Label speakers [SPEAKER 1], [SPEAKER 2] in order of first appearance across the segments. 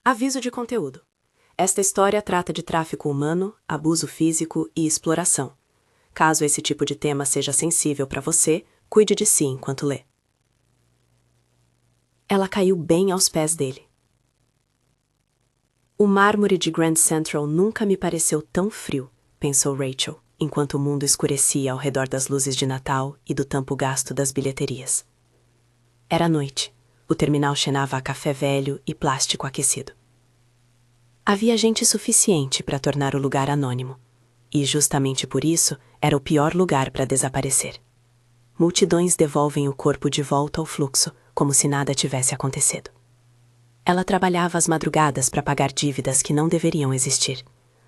[SPEAKER 1] Aviso de conteúdo. Esta história trata de tráfico humano, abuso físico e exploração. Caso esse tipo de tema seja sensível para você, cuide de si enquanto lê. Ela caiu bem aos pés dele. O mármore de Grand Central nunca me pareceu tão frio, pensou Rachel, enquanto o mundo escurecia ao redor das luzes de Natal e do tampo gasto das bilheterias. Era noite. O terminal cheirava a café velho e plástico aquecido. Havia gente suficiente para tornar o lugar anônimo. E justamente por isso, era o pior lugar para desaparecer. Multidões devolvem o corpo de volta ao fluxo, como se nada tivesse acontecido. Ela trabalhava às madrugadas para pagar dívidas que não deveriam existir.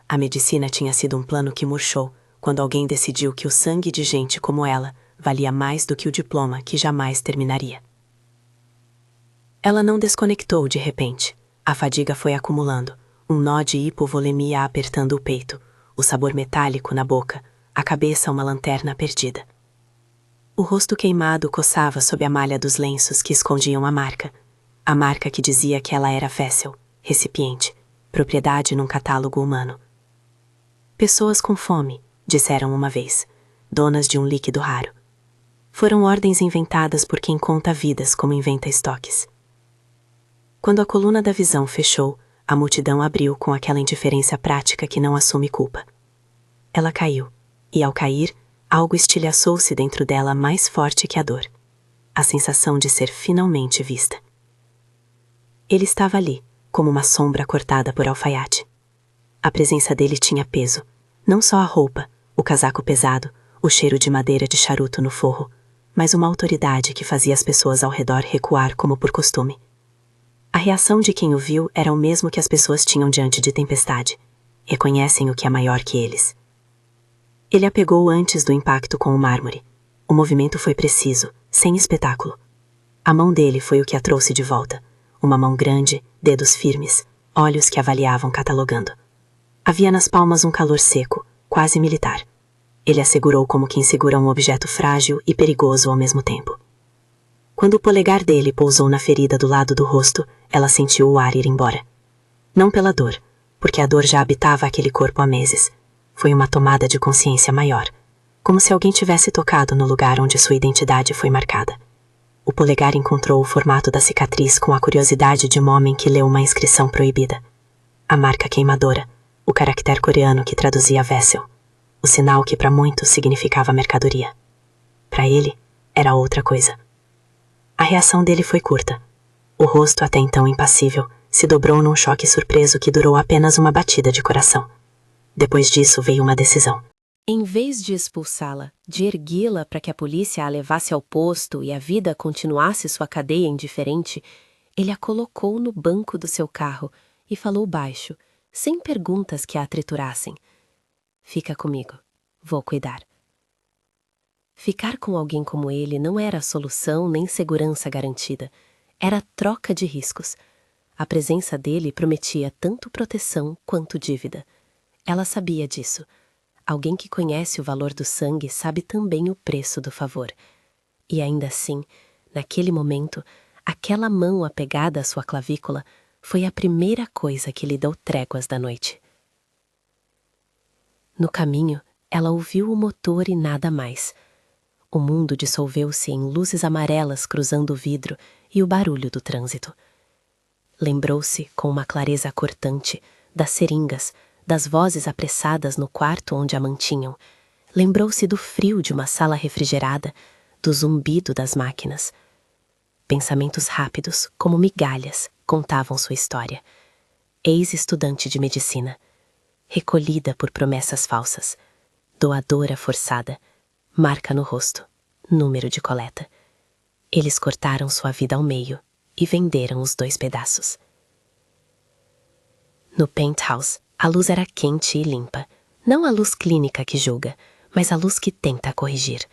[SPEAKER 1] A medicina tinha sido um plano que murchou quando alguém decidiu que o sangue de gente como ela valia mais do que o diploma que jamais terminaria. Ela não desconectou de repente. A fadiga foi acumulando, um nó de hipovolemia apertando o peito, o sabor metálico na boca, a cabeça uma lanterna perdida. O rosto queimado coçava sob a malha dos lenços que escondiam a marca que dizia que ela era vessel, recipiente, propriedade num catálogo humano. Pessoas com fome, disseram uma vez, donas de um líquido raro. Foram ordens inventadas por quem conta vidas como inventa estoques. Quando a coluna da visão fechou, a multidão abriu com aquela indiferença prática que não assume culpa. Ela caiu, e ao cair, algo estilhaçou-se dentro dela mais forte que a dor. A sensação de ser finalmente vista. Ele estava ali, como uma sombra cortada por alfaiate. A presença dele tinha peso, não só a roupa, o casaco pesado, o cheiro de madeira de charuto no forro, mas uma autoridade que fazia as pessoas ao redor recuar como por costume. A reação de quem o viu era o mesmo que as pessoas tinham diante de tempestade. Reconhecem o que é maior que eles. Ele a pegou antes do impacto com o mármore. O movimento foi preciso, sem espetáculo. A mão dele foi o que a trouxe de volta. Uma mão grande, dedos firmes, olhos que avaliavam catalogando. Havia nas palmas um calor seco, quase militar. Ele a segurou como quem segura um objeto frágil e perigoso ao mesmo tempo. Quando o polegar dele pousou na ferida do lado do rosto, ela sentiu o ar ir embora. Não pela dor, porque a dor já habitava aquele corpo há meses. Foi uma tomada de consciência maior, como se alguém tivesse tocado no lugar onde sua identidade foi marcada. O polegar encontrou o formato da cicatriz com a curiosidade de um homem que leu uma inscrição proibida. A marca queimadora, o caractere coreano que traduzia vessel, o sinal que para muitos significava mercadoria. Para ele, era outra coisa. A reação dele foi curta. O rosto, até então impassível, se dobrou num choque surpreso que durou apenas uma batida de coração. Depois disso veio uma decisão.
[SPEAKER 2] Em vez de expulsá-la, de erguê-la para que a polícia a levasse ao posto e a vida continuasse sua cadeia indiferente, ele a colocou no banco do seu carro e falou baixo, sem perguntas que a triturassem. Fica comigo. Vou cuidar. Ficar com alguém como ele não era solução nem segurança garantida. Era troca de riscos. A presença dele prometia tanto proteção quanto dívida. Ela sabia disso. Alguém que conhece o valor do sangue sabe também o preço do favor. E ainda assim, naquele momento, aquela mão apegada à sua clavícula foi a primeira coisa que lhe deu tréguas da noite. No caminho, ela ouviu o motor e nada mais. O mundo dissolveu-se em luzes amarelas cruzando o vidro e o barulho do trânsito. Lembrou-se, com uma clareza cortante, das seringas, das vozes apressadas no quarto onde a mantinham. Lembrou-se do frio de uma sala refrigerada, do zumbido das máquinas. Pensamentos rápidos, como migalhas, contavam sua história. Ex-estudante de medicina. Recolhida por promessas falsas. Doadora forçada. Marca no rosto. Número de coleta. Eles cortaram sua vida ao meio e venderam os 2 pedaços. No penthouse, a luz era quente e limpa. Não a luz clínica que julga, mas a luz que tenta corrigir.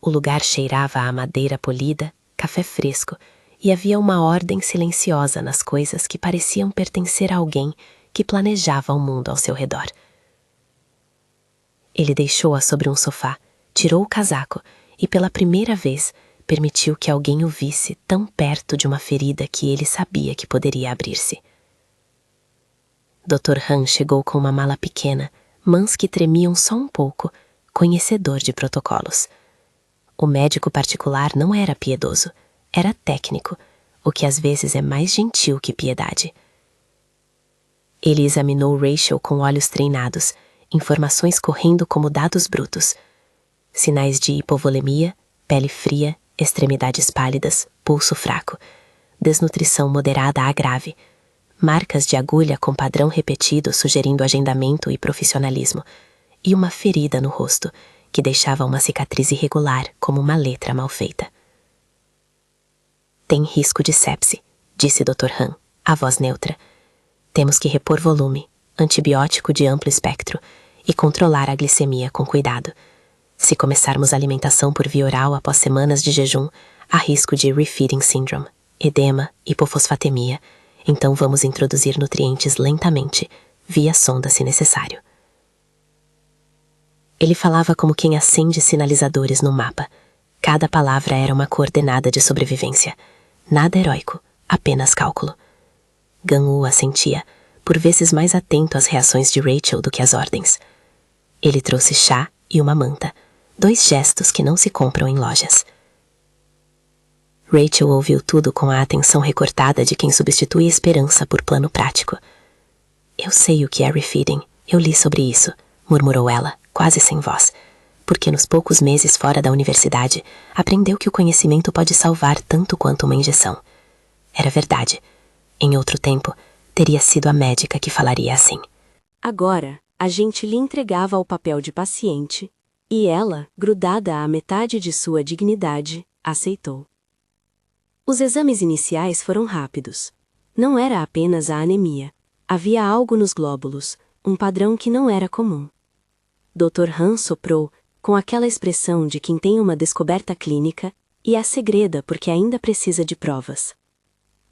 [SPEAKER 2] O lugar cheirava a madeira polida, café fresco, e havia uma ordem silenciosa nas coisas que pareciam pertencer a alguém que planejava o mundo ao seu redor. Ele deixou-a sobre um sofá, tirou o casaco e, pela primeira vez, permitiu que alguém o visse tão perto de uma ferida que ele sabia que poderia abrir-se. Dr. Han chegou com uma mala pequena, mãos que tremiam só um pouco, conhecedor de protocolos. O médico particular não era piedoso, era técnico, o que às vezes é mais gentil que piedade. Ele examinou Rachel com olhos treinados, informações correndo como dados brutos. Sinais de hipovolemia, pele fria, extremidades pálidas, pulso fraco, desnutrição moderada a grave, marcas de agulha com padrão repetido sugerindo agendamento e profissionalismo, e uma ferida no rosto, que deixava uma cicatriz irregular como uma letra mal feita. Tem risco de sepse, disse Dr. Han, a voz neutra. Temos que repor volume, antibiótico de amplo espectro e controlar a glicemia com cuidado. Se começarmos a alimentação por via oral após semanas de jejum, há risco de refeeding syndrome, edema, hipofosfatemia. Então vamos introduzir nutrientes lentamente, via sonda se necessário. Ele falava como quem acende sinalizadores no mapa. Cada palavra era uma coordenada de sobrevivência. Nada heróico, apenas cálculo. Gan-woo assentia, por vezes mais atento às reações de Rachel do que às ordens. Ele trouxe chá e uma manta, 2 gestos que não se compram em lojas. Rachel ouviu tudo com a atenção recortada de quem substitui esperança por plano prático. Eu sei o que é refeeding, eu li sobre isso, murmurou ela, quase sem voz, porque nos poucos meses fora da universidade, aprendeu que o conhecimento pode salvar tanto quanto uma injeção. Era verdade. Em outro tempo, teria sido a médica que falaria assim.
[SPEAKER 1] Agora, a gente lhe entregava o papel de paciente, e ela, grudada à metade de sua dignidade, aceitou. Os exames iniciais foram rápidos. Não era apenas a anemia. Havia algo nos glóbulos, um padrão que não era comum. Dr. Han soprou, com aquela expressão de quem tem uma descoberta clínica, e a segreda porque ainda precisa de provas.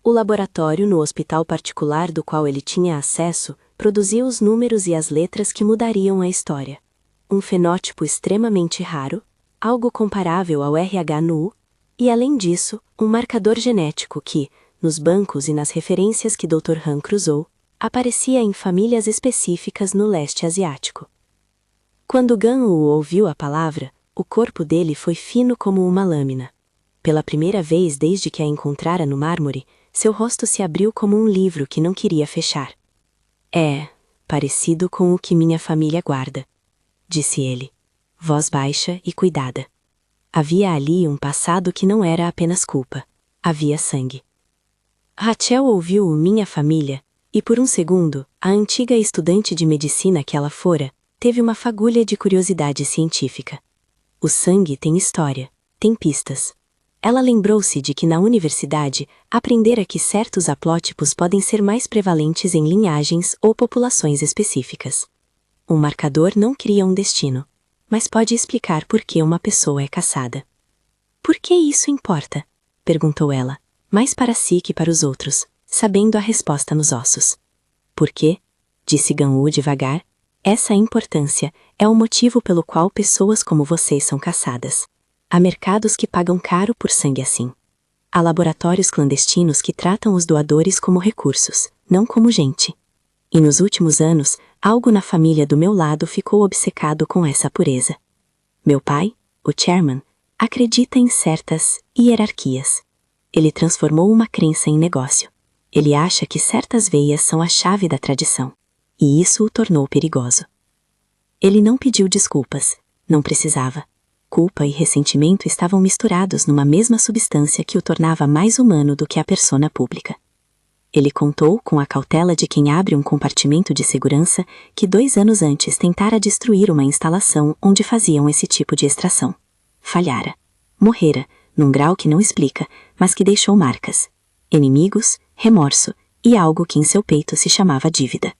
[SPEAKER 1] O laboratório no hospital particular do qual ele tinha acesso produzia os números e as letras que mudariam a história. Um fenótipo extremamente raro, algo comparável ao RH nu, e além disso, um marcador genético que, nos bancos e nas referências que Dr. Han cruzou, aparecia em famílias específicas no leste asiático. Quando Gan-woo ouviu a palavra, o corpo dele foi fino como uma lâmina. Pela primeira vez desde que a encontrara no mármore, seu rosto se abriu como um livro que não queria fechar. É, parecido com o que minha família guarda, disse ele, voz baixa e cuidada. Havia ali um passado que não era apenas culpa, havia sangue. Rachel ouviu o minha família, e por um segundo, a antiga estudante de medicina que ela fora, teve uma fagulha de curiosidade científica. O sangue tem história, tem pistas. Ela lembrou-se de que na universidade aprendera que certos haplótipos podem ser mais prevalentes em linhagens ou populações específicas. Um marcador não cria um destino, mas pode explicar por que uma pessoa é caçada. Por que isso importa? Perguntou ela, mais para si que para os outros, sabendo a resposta nos ossos. Por quê? Disse Gan-woo devagar. Essa importância é o motivo pelo qual pessoas como vocês são caçadas. Há mercados que pagam caro por sangue assim. Há laboratórios clandestinos que tratam os doadores como recursos, não como gente. E nos últimos anos, algo na família do meu lado ficou obcecado com essa pureza. Meu pai, o chairman, acredita em certas hierarquias. Ele transformou uma crença em negócio. Ele acha que certas veias são a chave da tradição. E isso o tornou perigoso. Ele não pediu desculpas, não precisava. Culpa e ressentimento estavam misturados numa mesma substância que o tornava mais humano do que a persona pública. Ele contou, com a cautela de quem abre um compartimento de segurança, que 2 anos antes tentara destruir uma instalação onde faziam esse tipo de extração. Falhara. Morrera, num grau que não explica, mas que deixou marcas. Inimigos, remorso e algo que em seu peito se chamava dívida.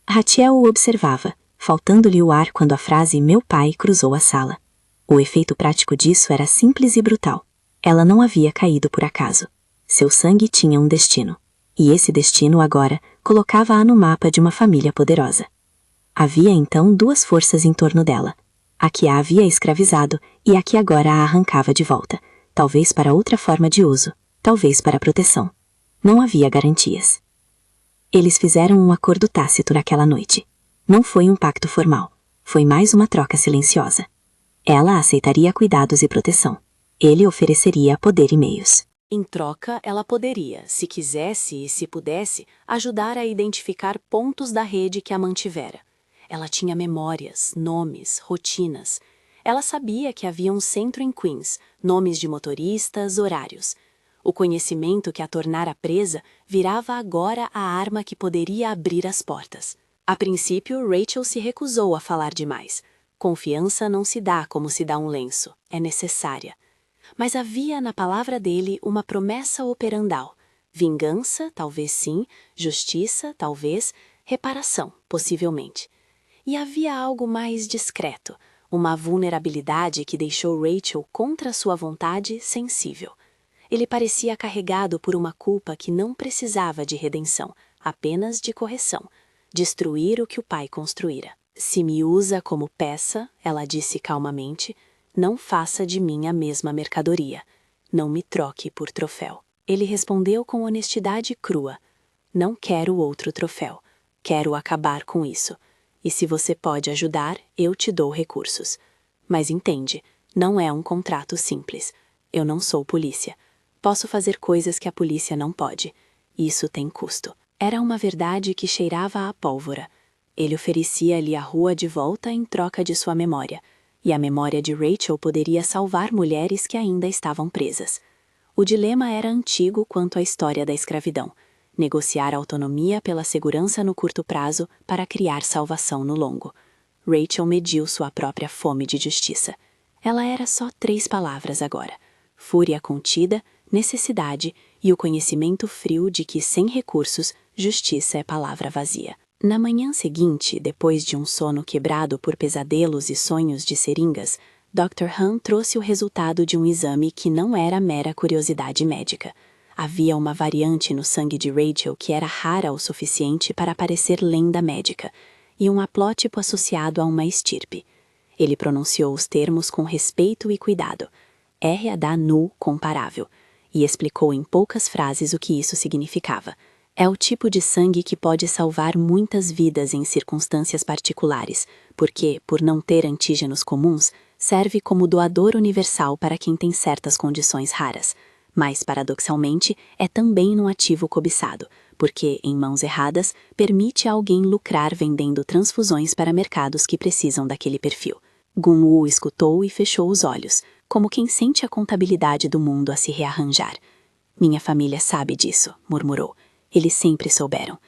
[SPEAKER 1] Rachel o observava, faltando-lhe o ar quando a frase "meu pai" cruzou a sala. O efeito prático disso era simples e brutal. Ela não havia caído por acaso. Seu sangue tinha um destino. E esse destino agora colocava-a no mapa de uma família poderosa. Havia então 2 forças em torno dela. A que a havia escravizado e a que agora a arrancava de volta, talvez para outra forma de uso, talvez para proteção. Não havia garantias.
[SPEAKER 3] Eles fizeram um acordo tácito naquela noite. Não foi um pacto formal. Foi mais uma troca silenciosa. Ela aceitaria cuidados e proteção. Ele ofereceria poder e meios.
[SPEAKER 1] Em troca, ela poderia, se quisesse e se pudesse, ajudar a identificar pontos da rede que a mantivera. Ela tinha memórias, nomes, rotinas. Ela sabia que havia um centro em Queens, nomes de motoristas, horários. O conhecimento que a tornara presa virava agora a arma que poderia abrir as portas. A princípio, Rachel se recusou a falar demais. Confiança não se dá como se dá um lenço, é necessária. Mas havia na palavra dele uma promessa operandal. Vingança, talvez sim, justiça, talvez, reparação, possivelmente. E havia algo mais discreto, uma vulnerabilidade que deixou Rachel contra sua vontade sensível. Ele parecia carregado por uma culpa que não precisava de redenção, apenas de correção. Destruir o que o pai construíra. Se me usa como peça, ela disse calmamente, não faça de mim a mesma mercadoria. Não me troque por troféu. Ele respondeu com honestidade crua. Não quero outro troféu. Quero acabar com isso. E se você pode ajudar, eu te dou recursos. Mas entende, não é um contrato simples. Eu não sou polícia. Posso fazer coisas que a polícia não pode. Isso tem custo. Era uma verdade que cheirava a pólvora. Ele oferecia-lhe a rua de volta em troca de sua memória. E a memória de Rachel poderia salvar mulheres que ainda estavam presas. O dilema era antigo quanto à história da escravidão. Negociar autonomia pela segurança no curto prazo para criar salvação no longo. Rachel mediu sua própria fome de justiça. Ela era só 3 palavras agora. Fúria contida, necessidade e o conhecimento frio de que, sem recursos, justiça é palavra vazia. Na manhã seguinte, depois de um sono quebrado por pesadelos e sonhos de seringas, Dr. Han trouxe o resultado de um exame que não era mera curiosidade médica. Havia uma variante no sangue de Rachel que era rara o suficiente para parecer lenda médica, e um haplótipo associado a uma estirpe. Ele pronunciou os termos com respeito e cuidado. RA null comparável, e explicou em poucas frases o que isso significava. É o tipo de sangue que pode salvar muitas vidas em circunstâncias particulares, porque, por não ter antígenos comuns, serve como doador universal para quem tem certas condições raras. Mas, paradoxalmente, é também um ativo cobiçado, porque, em mãos erradas, permite a alguém lucrar vendendo transfusões para mercados que precisam daquele perfil. Gun-Woo escutou e fechou os olhos, como quem sente a contabilidade do mundo a se rearranjar. Minha família sabe disso, murmurou. Eles sempre souberam.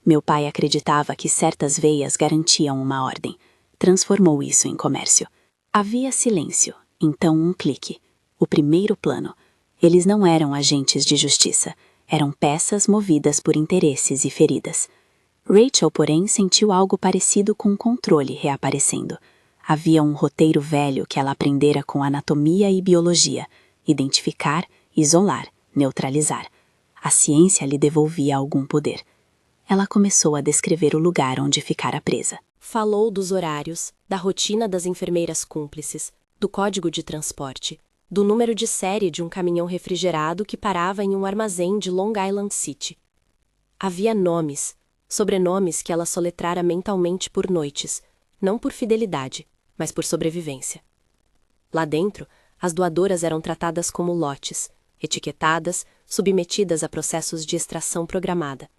[SPEAKER 1] Meu pai acreditava que certas veias garantiam uma ordem. Transformou isso em comércio. Havia silêncio, então um clique. O primeiro plano. Eles não eram agentes de justiça. Eram peças movidas por interesses e feridas. Rachel, porém, sentiu algo parecido com um controle reaparecendo. Havia um roteiro velho que ela aprendera com anatomia e biologia. Identificar, isolar, neutralizar. A ciência lhe devolvia algum poder. Ela começou a descrever o lugar onde ficara presa.
[SPEAKER 2] Falou dos horários, da rotina das enfermeiras cúmplices, do código de transporte, do número de série de um caminhão refrigerado que parava em um armazém de Long Island City. Havia nomes, sobrenomes que ela soletrara mentalmente por noites, não por fidelidade, mas por sobrevivência. Lá dentro, as doadoras eram tratadas como lotes, etiquetadas, submetidas a processos de extração programada.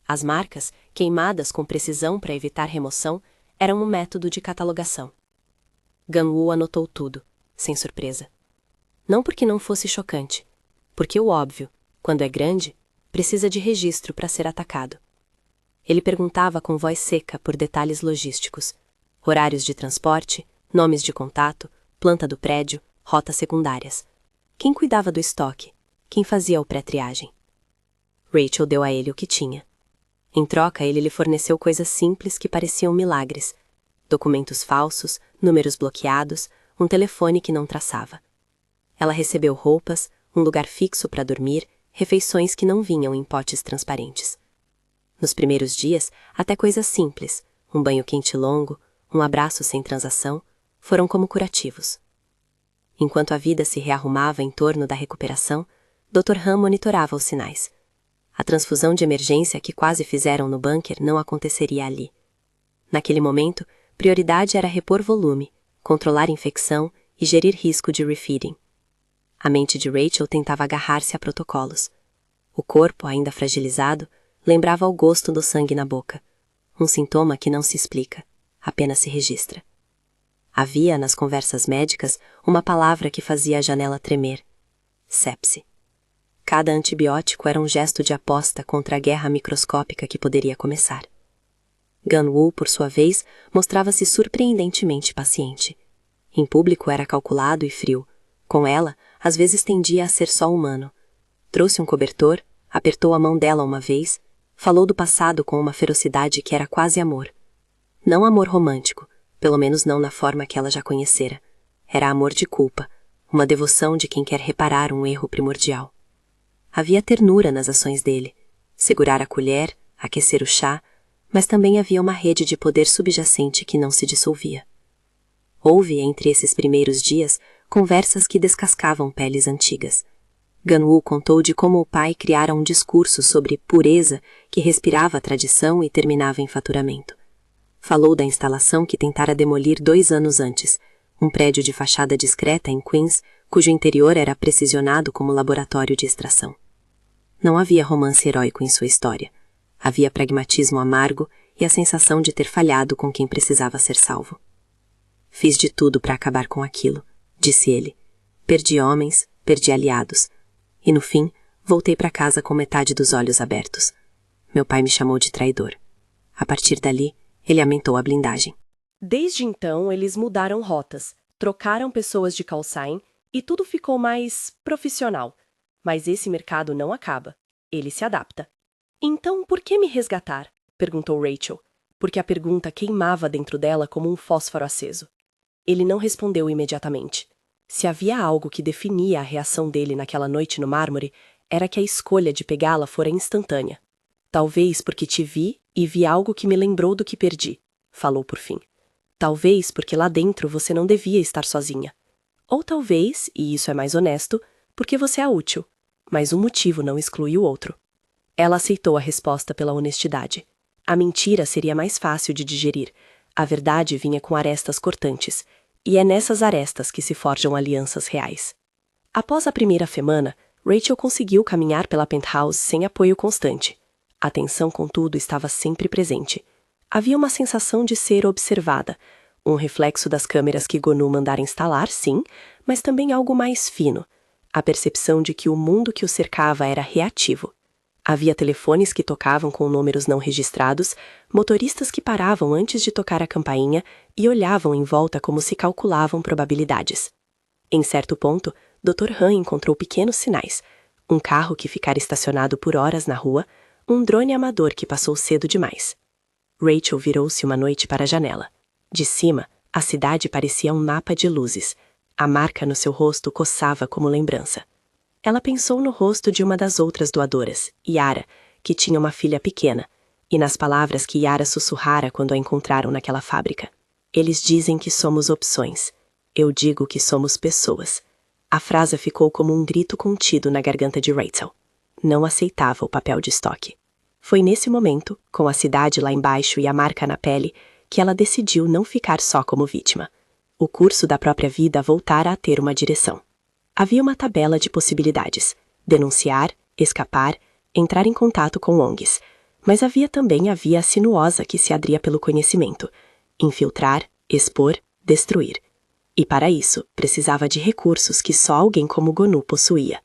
[SPEAKER 2] As marcas, queimadas com precisão para evitar remoção, eram um método de catalogação. Gun-Woo anotou tudo, sem surpresa. Não porque não fosse chocante, porque o óbvio, quando é grande, precisa de registro para ser atacado. Ele perguntava com voz seca por detalhes logísticos, horários de transporte, nomes de contato, planta do prédio, rotas secundárias. Quem cuidava do estoque? Quem fazia o pré-triagem? Rachel deu a ele o que tinha. Em troca, ele lhe forneceu coisas simples que pareciam milagres. Documentos falsos, números bloqueados, um telefone que não traçava. Ela recebeu roupas, um lugar fixo para dormir, refeições que não vinham em potes transparentes. Nos primeiros dias, até coisas simples, um banho quente longo, um abraço sem transação, foram como curativos. Enquanto a vida se rearrumava em torno da recuperação, Dr. Han monitorava os sinais.
[SPEAKER 1] A transfusão de emergência que quase fizeram no bunker não aconteceria ali. Naquele momento, prioridade era repor volume, controlar infecção e gerir risco de refeeding. A mente de Rachel tentava agarrar-se a protocolos. O corpo, ainda fragilizado, lembrava o gosto do sangue na boca. Um sintoma que não se explica, apenas se registra. Havia, nas conversas médicas, uma palavra que fazia a janela tremer. Sepse. Cada antibiótico era um gesto de aposta contra a guerra microscópica que poderia começar. Gun-Woo, por sua vez, mostrava-se surpreendentemente paciente. Em público era calculado e frio. Com ela, às vezes tendia a ser só humano. Trouxe um cobertor, apertou a mão dela uma vez, falou do passado com uma ferocidade que era quase amor. Não amor romântico, pelo menos não na forma que ela já conhecera. Era amor de culpa, uma devoção de quem quer reparar um erro primordial. Havia ternura nas ações dele, segurar a colher, aquecer o chá, mas também havia uma rede de poder subjacente que não se dissolvia. Houve, entre esses primeiros dias, conversas que descascavam peles antigas. Gun-Woo contou de como o pai criara um discurso sobre pureza que respirava a tradição e terminava em faturamento. Falou da instalação que tentara demolir 2 anos antes, um prédio de fachada discreta em Queens, cujo interior era precisionado como laboratório de extração. Não havia romance heróico em sua história. Havia pragmatismo amargo e a sensação de ter falhado com quem precisava ser salvo. Fiz de tudo para acabar com aquilo, disse ele. Perdi homens, perdi aliados. E no fim, voltei para casa com metade dos olhos abertos. Meu pai me chamou de traidor. A partir dali, ele aumentou a blindagem.
[SPEAKER 2] Desde então, eles mudaram rotas, trocaram pessoas de call sign e tudo ficou mais profissional. Mas esse mercado não acaba. Ele se adapta. Então, por que me resgatar? Perguntou Rachel, porque a pergunta queimava dentro dela como um fósforo aceso. Ele não respondeu imediatamente. Se havia algo que definia a reação dele naquela noite no mármore, era que a escolha de pegá-la fora instantânea. Talvez porque te vi e vi algo que me lembrou do que perdi, falou por fim. Talvez porque lá dentro você não devia estar sozinha. Ou talvez, e isso é mais honesto, porque você é útil, mas um motivo não exclui o outro. Ela aceitou a resposta pela honestidade. A mentira seria mais fácil de digerir. A verdade vinha com arestas cortantes, e é nessas arestas que se forjam alianças reais. Após a primeira semana, Rachel conseguiu caminhar pela penthouse sem apoio constante. A tensão, contudo, estava sempre presente. Havia uma sensação de ser observada, um reflexo das câmeras que Gonu mandara instalar, sim, mas também algo mais fino, a percepção de que o mundo que o cercava era reativo. Havia telefones que tocavam com números não registrados, motoristas que paravam antes de tocar a campainha e olhavam em volta como se calculavam probabilidades. Em certo ponto, Dr. Han encontrou pequenos sinais, um carro que ficara estacionado por horas na rua, um drone amador que passou cedo demais. Rachel virou-se uma noite para a janela. De cima, a cidade parecia um mapa de luzes. A marca no seu rosto coçava como lembrança. Ela pensou no rosto de uma das outras doadoras, Yara, que tinha uma filha pequena, e nas palavras que Yara sussurrara quando a encontraram naquela fábrica. Eles dizem que somos opções. Eu digo que somos pessoas. A frase ficou como um grito contido na garganta de Rachel. Não aceitava o papel de estoque. Foi nesse momento, com a cidade lá embaixo e a marca na pele, que ela decidiu não ficar só como vítima. O curso da própria vida voltara a ter uma direção. Havia uma tabela de possibilidades: denunciar, escapar, entrar em contato com ONGs. Mas havia também a via sinuosa que se abria pelo conhecimento: infiltrar, expor, destruir. E para isso, precisava de recursos que só alguém como Gonu possuía.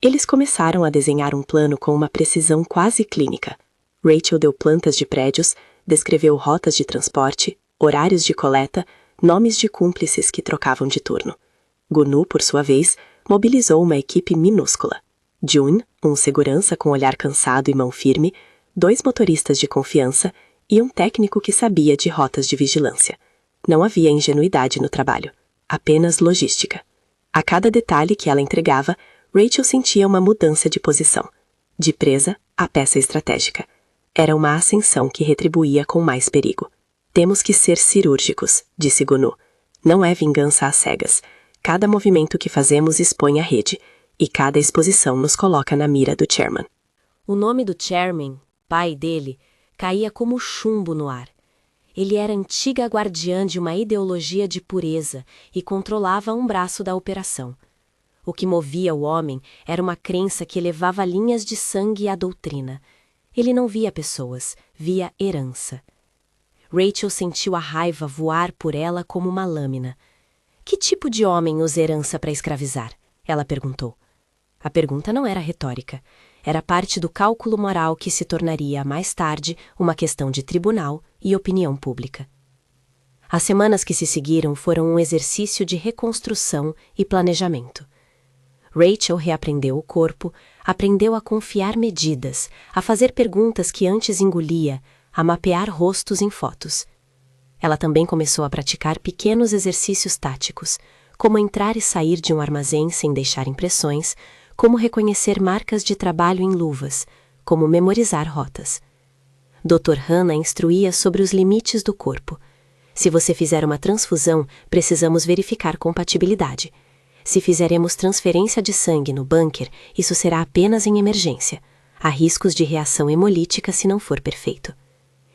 [SPEAKER 2] Eles começaram a desenhar um plano com uma precisão quase clínica. Rachel deu plantas de prédios, descreveu rotas de transporte, horários de coleta, nomes de cúmplices que trocavam de turno. Gonu, por sua vez, mobilizou uma equipe minúscula. Jun, um segurança com olhar cansado e mão firme, 2 motoristas de confiança e um técnico que sabia de rotas de vigilância. Não havia ingenuidade no trabalho, apenas logística. A cada detalhe que ela entregava, Rachel sentia uma mudança de posição. De presa a peça estratégica. Era uma ascensão que retribuía com mais perigo. Temos que ser cirúrgicos, disse Gonu. Não é vingança às cegas. Cada movimento que fazemos expõe a rede, e cada exposição nos coloca na mira do chairman. O nome do chairman, pai dele, caía como chumbo no ar. Ele era antiga guardiã de uma ideologia de pureza e controlava um braço da operação. O que movia o homem era uma crença que elevava linhas de sangue à doutrina. Ele não via pessoas, via herança. Rachel sentiu a raiva voar por ela como uma lâmina. Que tipo de homem usa herança para escravizar? Ela perguntou. A pergunta não era retórica. Era parte do cálculo moral que se tornaria, mais tarde, uma questão de tribunal e opinião pública. As semanas que se seguiram foram um exercício de reconstrução e planejamento. Rachel reaprendeu o corpo, aprendeu a confiar medidas, a fazer perguntas que antes engolia, a mapear rostos em fotos. Ela também começou a praticar pequenos exercícios táticos, como entrar e sair de um armazém sem deixar impressões, como reconhecer marcas de trabalho em luvas, como memorizar rotas. Dr. Hannah instruía sobre os limites do corpo. Se você fizer uma transfusão, precisamos verificar compatibilidade. Se fizeremos transferência de sangue no bunker, isso será apenas em emergência. Há riscos de reação hemolítica se não for perfeito.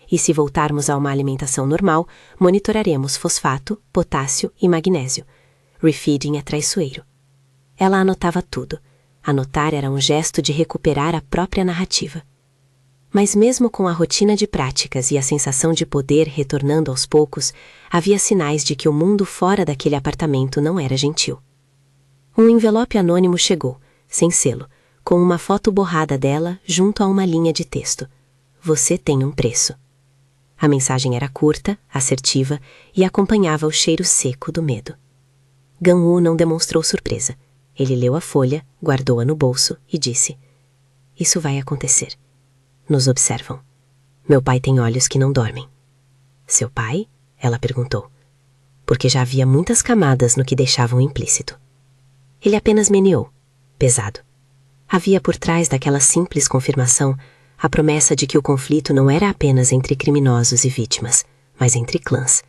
[SPEAKER 2] E se voltarmos a uma alimentação normal, monitoraremos fosfato, potássio e magnésio. Refeeding é traiçoeiro. Ela anotava tudo. Anotar era um gesto de recuperar a própria narrativa. Mas mesmo com a rotina de práticas e a sensação de poder retornando aos poucos, havia sinais de que o mundo fora daquele apartamento não era gentil. Um envelope anônimo chegou, sem selo, com uma foto borrada dela junto a uma linha de texto. Você tem um preço. A mensagem era curta, assertiva e acompanhava o cheiro seco do medo. Gan-woo não demonstrou surpresa. Ele leu a folha, guardou-a no bolso e disse: Isso vai acontecer. Nos observam. Meu pai tem olhos que não dormem. Seu pai? Ela perguntou. Porque já havia muitas camadas no que deixavam implícito. Ele apenas meneou, pesado. Havia por trás daquela simples confirmação a promessa de que o conflito não era apenas entre criminosos e vítimas, mas entre clãs.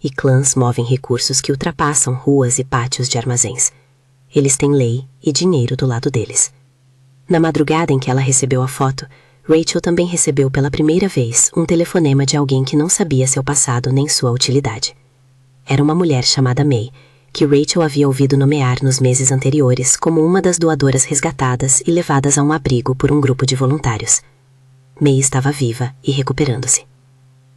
[SPEAKER 2] E clãs movem recursos que ultrapassam ruas e pátios de armazéns. Eles têm lei e dinheiro do lado deles. Na madrugada em que ela recebeu a foto, Rachel também recebeu pela primeira vez um telefonema de alguém que não sabia seu passado nem sua utilidade. Era uma mulher chamada May, que Rachel havia ouvido nomear nos meses anteriores como uma das doadoras resgatadas e levadas a um abrigo por um grupo de voluntários. May estava viva e recuperando-se.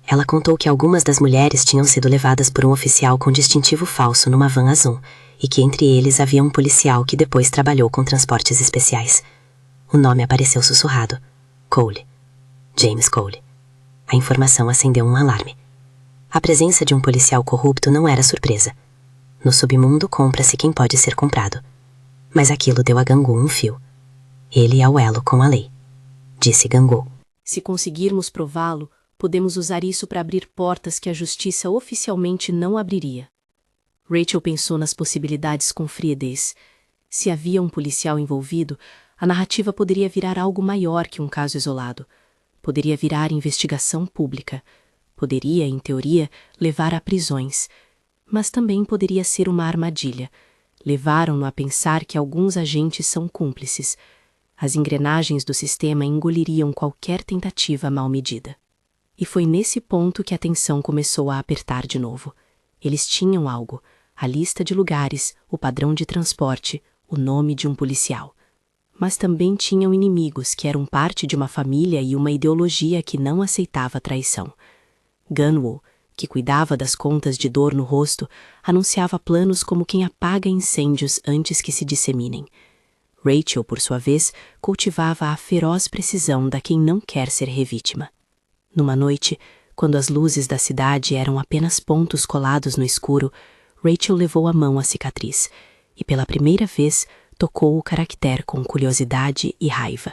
[SPEAKER 2] Ela contou que algumas das mulheres tinham sido levadas por um oficial com distintivo falso numa van azul, e que entre eles havia um policial que depois trabalhou com transportes especiais. O nome apareceu sussurrado. Cole. James Cole. A informação acendeu um alarme. A presença de um policial corrupto não era surpresa. No submundo compra-se quem pode ser comprado. Mas aquilo deu a Gang-woo um fio. Ele é o elo com a lei, disse Gang-woo. Se conseguirmos prová-lo, podemos usar isso para abrir portas que a justiça oficialmente não abriria. Rachel pensou nas possibilidades com frieza. Se havia um policial envolvido, a narrativa poderia virar algo maior que um caso isolado. Poderia virar investigação pública. Poderia, em teoria, levar a prisões. Mas também poderia ser uma armadilha. Levaram-no a pensar que alguns agentes são cúmplices. As engrenagens do sistema engoliriam qualquer tentativa mal medida. E foi nesse ponto que a tensão começou a apertar de novo. Eles tinham algo: a lista de lugares, o padrão de transporte, o nome de um policial. Mas também tinham inimigos que eram parte de uma família e uma ideologia que não aceitava traição. Gan-woo, que cuidava das contas de dor no rosto, anunciava planos como quem apaga incêndios antes que se disseminem. Rachel, por sua vez, cultivava a feroz precisão da quem não quer ser revítima. Numa noite, quando as luzes da cidade eram apenas pontos colados no escuro, Rachel levou a mão à cicatriz e, pela primeira vez, tocou o caractere com curiosidade e raiva.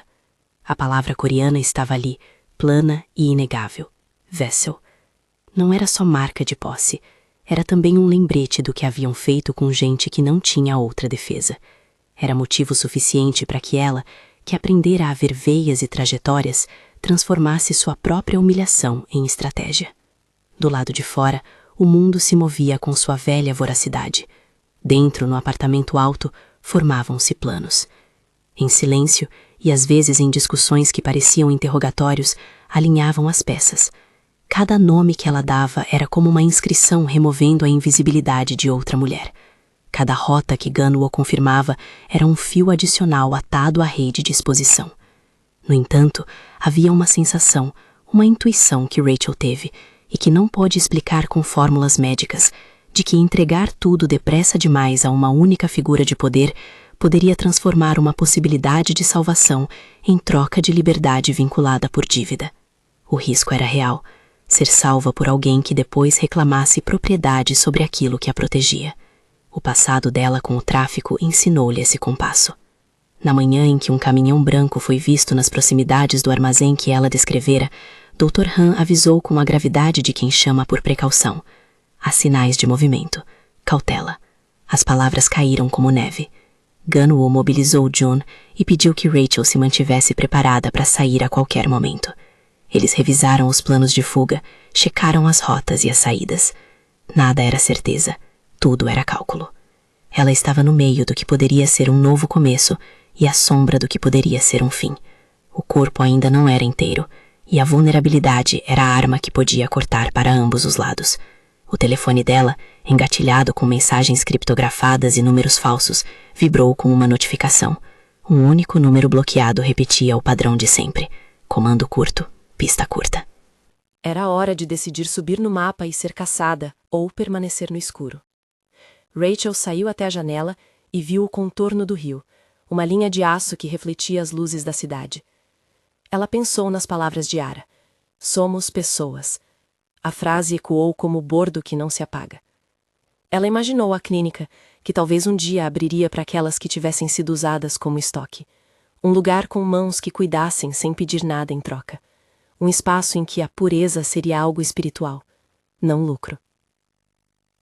[SPEAKER 2] A palavra coreana estava ali, plana e inegável. Vessel. Não era só marca de posse, era também um lembrete do que haviam feito com gente que não tinha outra defesa. Era motivo suficiente para que ela, que aprendera a ver veias e trajetórias, transformasse sua própria humilhação em estratégia. Do lado de fora, o mundo se movia com sua velha voracidade. Dentro, no apartamento alto, formavam-se planos. Em silêncio,
[SPEAKER 3] e às vezes em discussões que pareciam interrogatórios, alinhavam as peças. Cada nome que ela dava era como uma inscrição removendo a invisibilidade de outra mulher. Cada rota que Gunwoo confirmava era um fio adicional atado à rede de exposição. No entanto, havia uma sensação, uma intuição que Rachel teve, e que não pode explicar com fórmulas médicas, de que entregar tudo depressa demais a uma única figura de poder poderia transformar uma possibilidade de salvação em troca de liberdade vinculada por dívida. O risco era real, ser salva por alguém que depois reclamasse propriedade sobre aquilo que a protegia. O passado dela com o tráfico ensinou-lhe esse compasso. Na manhã em que um caminhão branco foi visto nas proximidades do armazém que ela descrevera, Dr. Han avisou com a gravidade de quem chama por precaução. Há sinais de movimento. Cautela. As palavras caíram como neve. Gunwoo mobilizou June e pediu que Rachel se mantivesse preparada para sair a qualquer momento. Eles revisaram os planos de fuga, checaram as rotas e as saídas. Nada era certeza. Tudo era cálculo. Ela estava no meio do que poderia ser um novo começo e à sombra do que poderia ser um fim. O corpo ainda não era inteiro, e a vulnerabilidade era a arma que podia cortar para ambos os lados. O telefone dela, engatilhado com mensagens criptografadas e números falsos, vibrou com uma notificação. Um único número bloqueado repetia o padrão de sempre. Comando curto, pista curta.
[SPEAKER 2] Era a hora de decidir subir no mapa e ser caçada, ou permanecer no escuro. Rachel saiu até a janela e viu o contorno do rio, uma linha de aço que refletia as luzes da cidade. Ela pensou nas palavras de Ara. Somos pessoas. A frase ecoou como bordo que não se apaga. Ela imaginou a clínica, que talvez um dia abriria para aquelas que tivessem sido usadas como estoque. Um lugar com mãos que cuidassem sem pedir nada em troca. Um espaço em que a pureza seria algo espiritual, não lucro.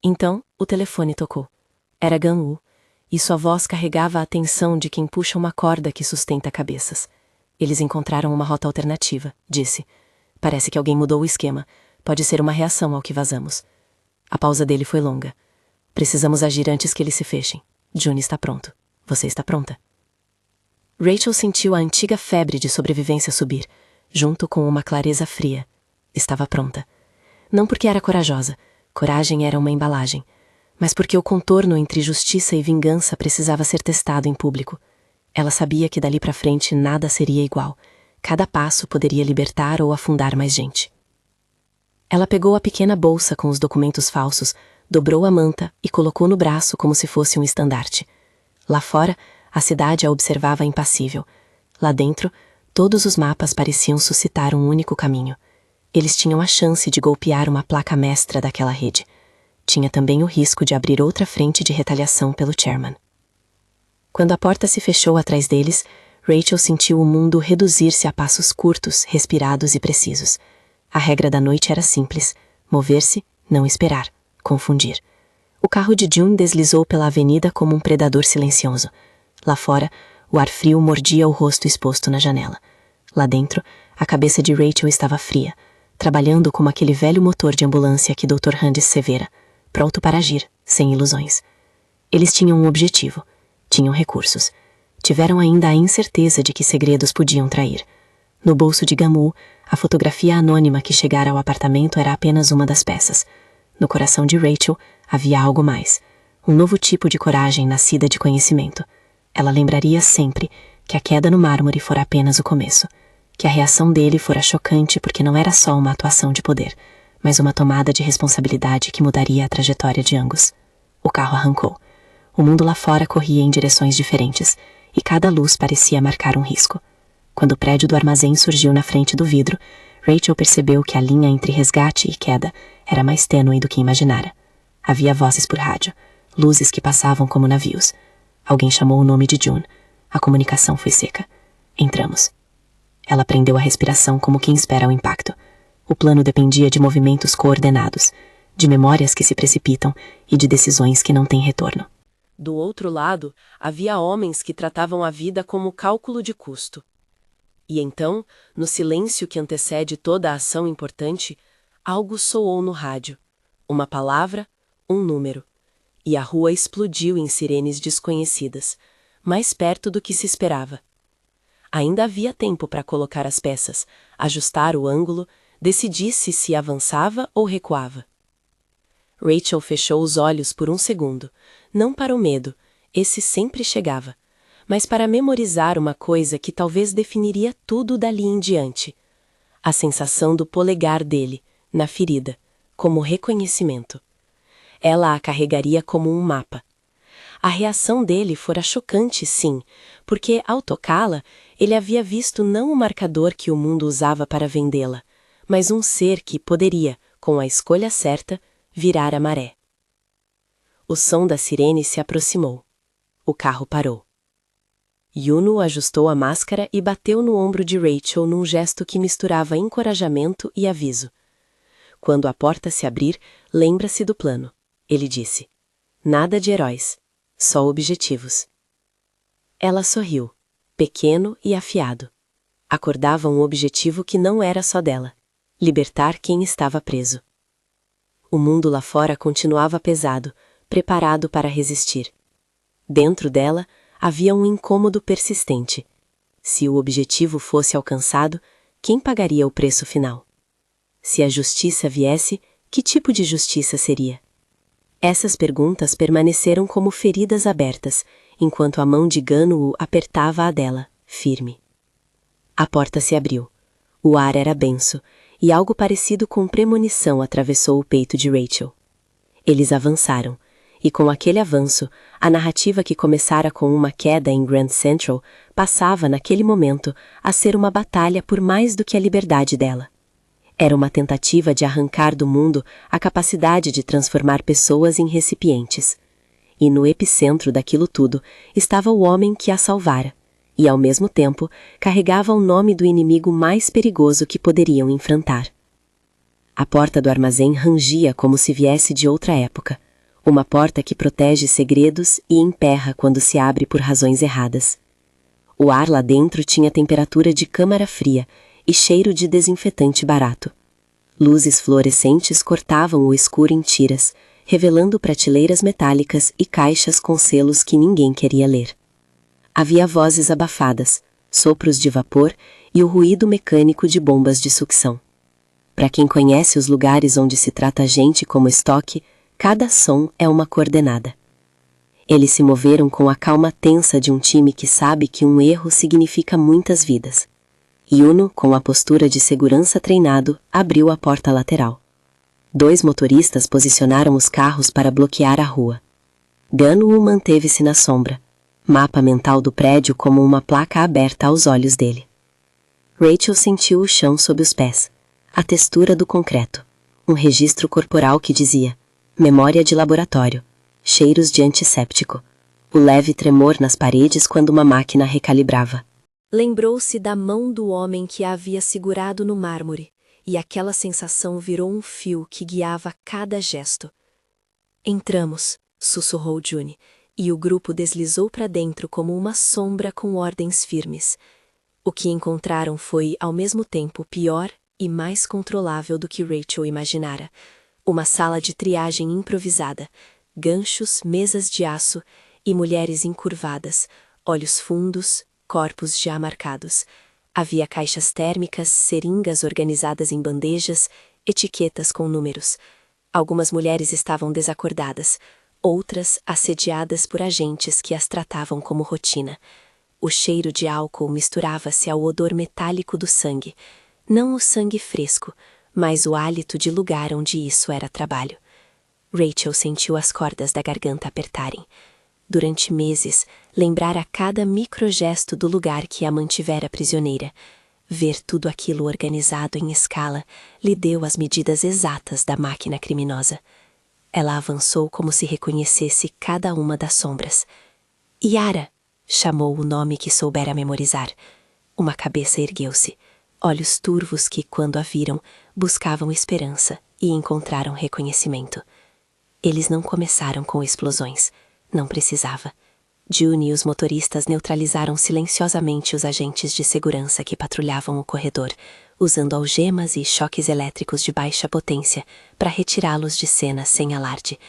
[SPEAKER 2] Então, o telefone tocou. Era Gunwoo, e sua voz carregava a tensão de quem puxa uma corda que sustenta cabeças. Eles encontraram uma rota alternativa, disse. Parece que alguém mudou o esquema. Pode ser uma reação ao que vazamos. A pausa dele foi longa. Precisamos agir antes que eles se fechem. June está pronto. Você está pronta? Rachel sentiu a antiga febre de sobrevivência subir, junto com uma clareza fria. Estava pronta. Não porque era corajosa. Coragem era uma embalagem. Mas porque o contorno entre justiça e vingança precisava ser testado em público. Ela sabia que dali para frente nada seria igual. Cada passo poderia libertar ou afundar mais gente. Ela pegou a pequena bolsa com os documentos falsos, dobrou a manta e colocou no braço como se fosse um estandarte. Lá fora, a cidade a observava impassível. Lá dentro, todos os mapas pareciam suscitar um único caminho. Eles tinham a chance de golpear uma placa mestra daquela rede. Tinha também o risco de abrir outra frente de retaliação pelo chairman. Quando a porta se fechou atrás deles, Rachel sentiu o mundo reduzir-se a passos curtos, respirados e precisos. A regra da noite era simples: mover-se, não esperar, confundir. O carro de June deslizou pela avenida como um predador silencioso. Lá fora, o ar frio mordia o rosto exposto na janela. Lá dentro, a cabeça de Rachel estava fria, trabalhando como aquele velho motor de ambulância que Dr. Han severa, pronto para agir, sem ilusões. Eles tinham um objetivo, tinham recursos. Tiveram ainda a incerteza de que segredos podiam trair. No bolso de Gunwoo, a fotografia anônima que chegara ao apartamento era apenas uma das peças. No coração de Rachel havia algo mais, um novo tipo de coragem nascida de conhecimento. Ela lembraria sempre que a queda no mármore fora apenas o começo, que a reação dele fora chocante porque não era só uma atuação de poder, mas uma tomada de responsabilidade que mudaria a trajetória de Angus. O carro arrancou. O mundo lá fora corria em direções diferentes, e cada luz parecia marcar um risco. Quando o prédio do armazém surgiu na frente do vidro, Rachel percebeu que a linha entre resgate e queda era mais tênue do que imaginara. Havia vozes por rádio, luzes que passavam como navios. Alguém chamou o nome de June. A comunicação foi seca. Entramos. Ela prendeu a respiração como quem espera o impacto. O plano dependia de movimentos coordenados, de memórias que se precipitam e de decisões que não têm retorno. Do outro lado, havia homens que tratavam a vida como cálculo de custo. E então, no silêncio que antecede toda a ação importante, algo soou no rádio. Uma palavra, um número. E a rua explodiu em sirenes desconhecidas, mais perto do que se esperava.
[SPEAKER 1] Ainda havia tempo para colocar as peças, ajustar o ângulo, decidir se avançava ou recuava. Rachel fechou os olhos por um segundo, não para o medo, esse sempre chegava, mas para memorizar uma coisa que talvez definiria tudo dali em diante. A sensação do polegar dele, na ferida, como reconhecimento. Ela a carregaria como um mapa. A reação dele fora chocante, sim, porque, ao tocá-la, ele havia visto não o marcador que o mundo usava para vendê-la, mas um ser que poderia, com a escolha certa, virar a maré. O som da sirene se aproximou. O carro parou. Yuno ajustou a máscara e bateu no ombro de Rachel num gesto que misturava encorajamento e aviso. Quando a porta se abrir, lembra-se do plano, ele disse. Nada de heróis, só objetivos. Ela sorriu, pequeno e afiado. Acordava um objetivo que não era só dela, libertar quem estava preso. O mundo lá fora continuava pesado, preparado para resistir. Dentro dela, havia um incômodo persistente. Se o objetivo fosse alcançado, quem pagaria o preço final? Se a justiça viesse, que tipo de justiça seria? Essas perguntas permaneceram como feridas abertas, enquanto a mão de Gano apertava a dela, firme. A porta se abriu. O ar era denso, e algo parecido com premonição atravessou o peito de Rachel. Eles avançaram, e com aquele avanço, a narrativa que começara com uma queda em Grand Central passava, naquele momento, a ser uma batalha por mais do que a liberdade dela. Era uma tentativa de arrancar do mundo a capacidade de transformar pessoas em recipientes. E no epicentro daquilo tudo estava o homem que a salvara, e ao mesmo tempo carregava o nome do inimigo mais perigoso que poderiam enfrentar. A porta do armazém rangia como se viesse de outra época, uma porta que protege segredos e emperra quando se abre por razões erradas. O ar lá dentro tinha temperatura de câmara fria e cheiro de desinfetante barato. Luzes fluorescentes cortavam o escuro em tiras, revelando prateleiras metálicas e caixas com selos que ninguém queria ler. Havia vozes abafadas, sopros de vapor e o ruído mecânico de bombas de sucção. Para quem conhece os lugares onde se trata gente como estoque, cada som é uma coordenada. Eles se moveram com a calma tensa de um time que sabe que um erro significa muitas vidas. Yuno, com a postura de segurança treinado, abriu a porta lateral. 2 motoristas posicionaram os carros para bloquear a rua. Gano manteve-se na sombra, mapa mental do prédio como uma placa aberta aos olhos dele. Rachel sentiu o chão sob os pés, a textura do concreto, um registro corporal que dizia memória de laboratório, cheiros de antisséptico, o leve tremor nas paredes quando uma máquina recalibrava.
[SPEAKER 2] Lembrou-se da mão do homem que a havia segurado no mármore, e aquela sensação virou um fio que guiava cada gesto. Entramos, sussurrou June, e o grupo deslizou para dentro como uma sombra com ordens firmes. O que encontraram foi, ao mesmo tempo, pior e mais controlável do que Rachel imaginara. Uma sala de triagem improvisada, ganchos, mesas de aço e mulheres encurvadas, olhos fundos, corpos já marcados. Havia caixas térmicas, seringas organizadas em bandejas, etiquetas com números. Algumas mulheres estavam desacordadas, outras assediadas por agentes que as tratavam como rotina. O cheiro de álcool misturava-se ao odor metálico do sangue. Não o sangue fresco, mas o hálito de lugar onde isso era trabalho. Rachel sentiu as cordas da garganta apertarem. Durante meses, lembrara cada microgesto do lugar que a mantivera prisioneira. Ver tudo aquilo organizado em escala lhe deu as medidas exatas da máquina criminosa. Ela avançou como se reconhecesse cada uma das sombras. Yara! Chamou o nome que soubera memorizar. Uma cabeça ergueu-se. Olhos turvos que, quando a viram, buscavam esperança e encontraram reconhecimento. Eles não começaram com explosões. Não precisava. June e os motoristas neutralizaram silenciosamente os agentes de segurança que patrulhavam o corredor, usando algemas e choques elétricos de baixa potência para retirá-los de cena sem alarde.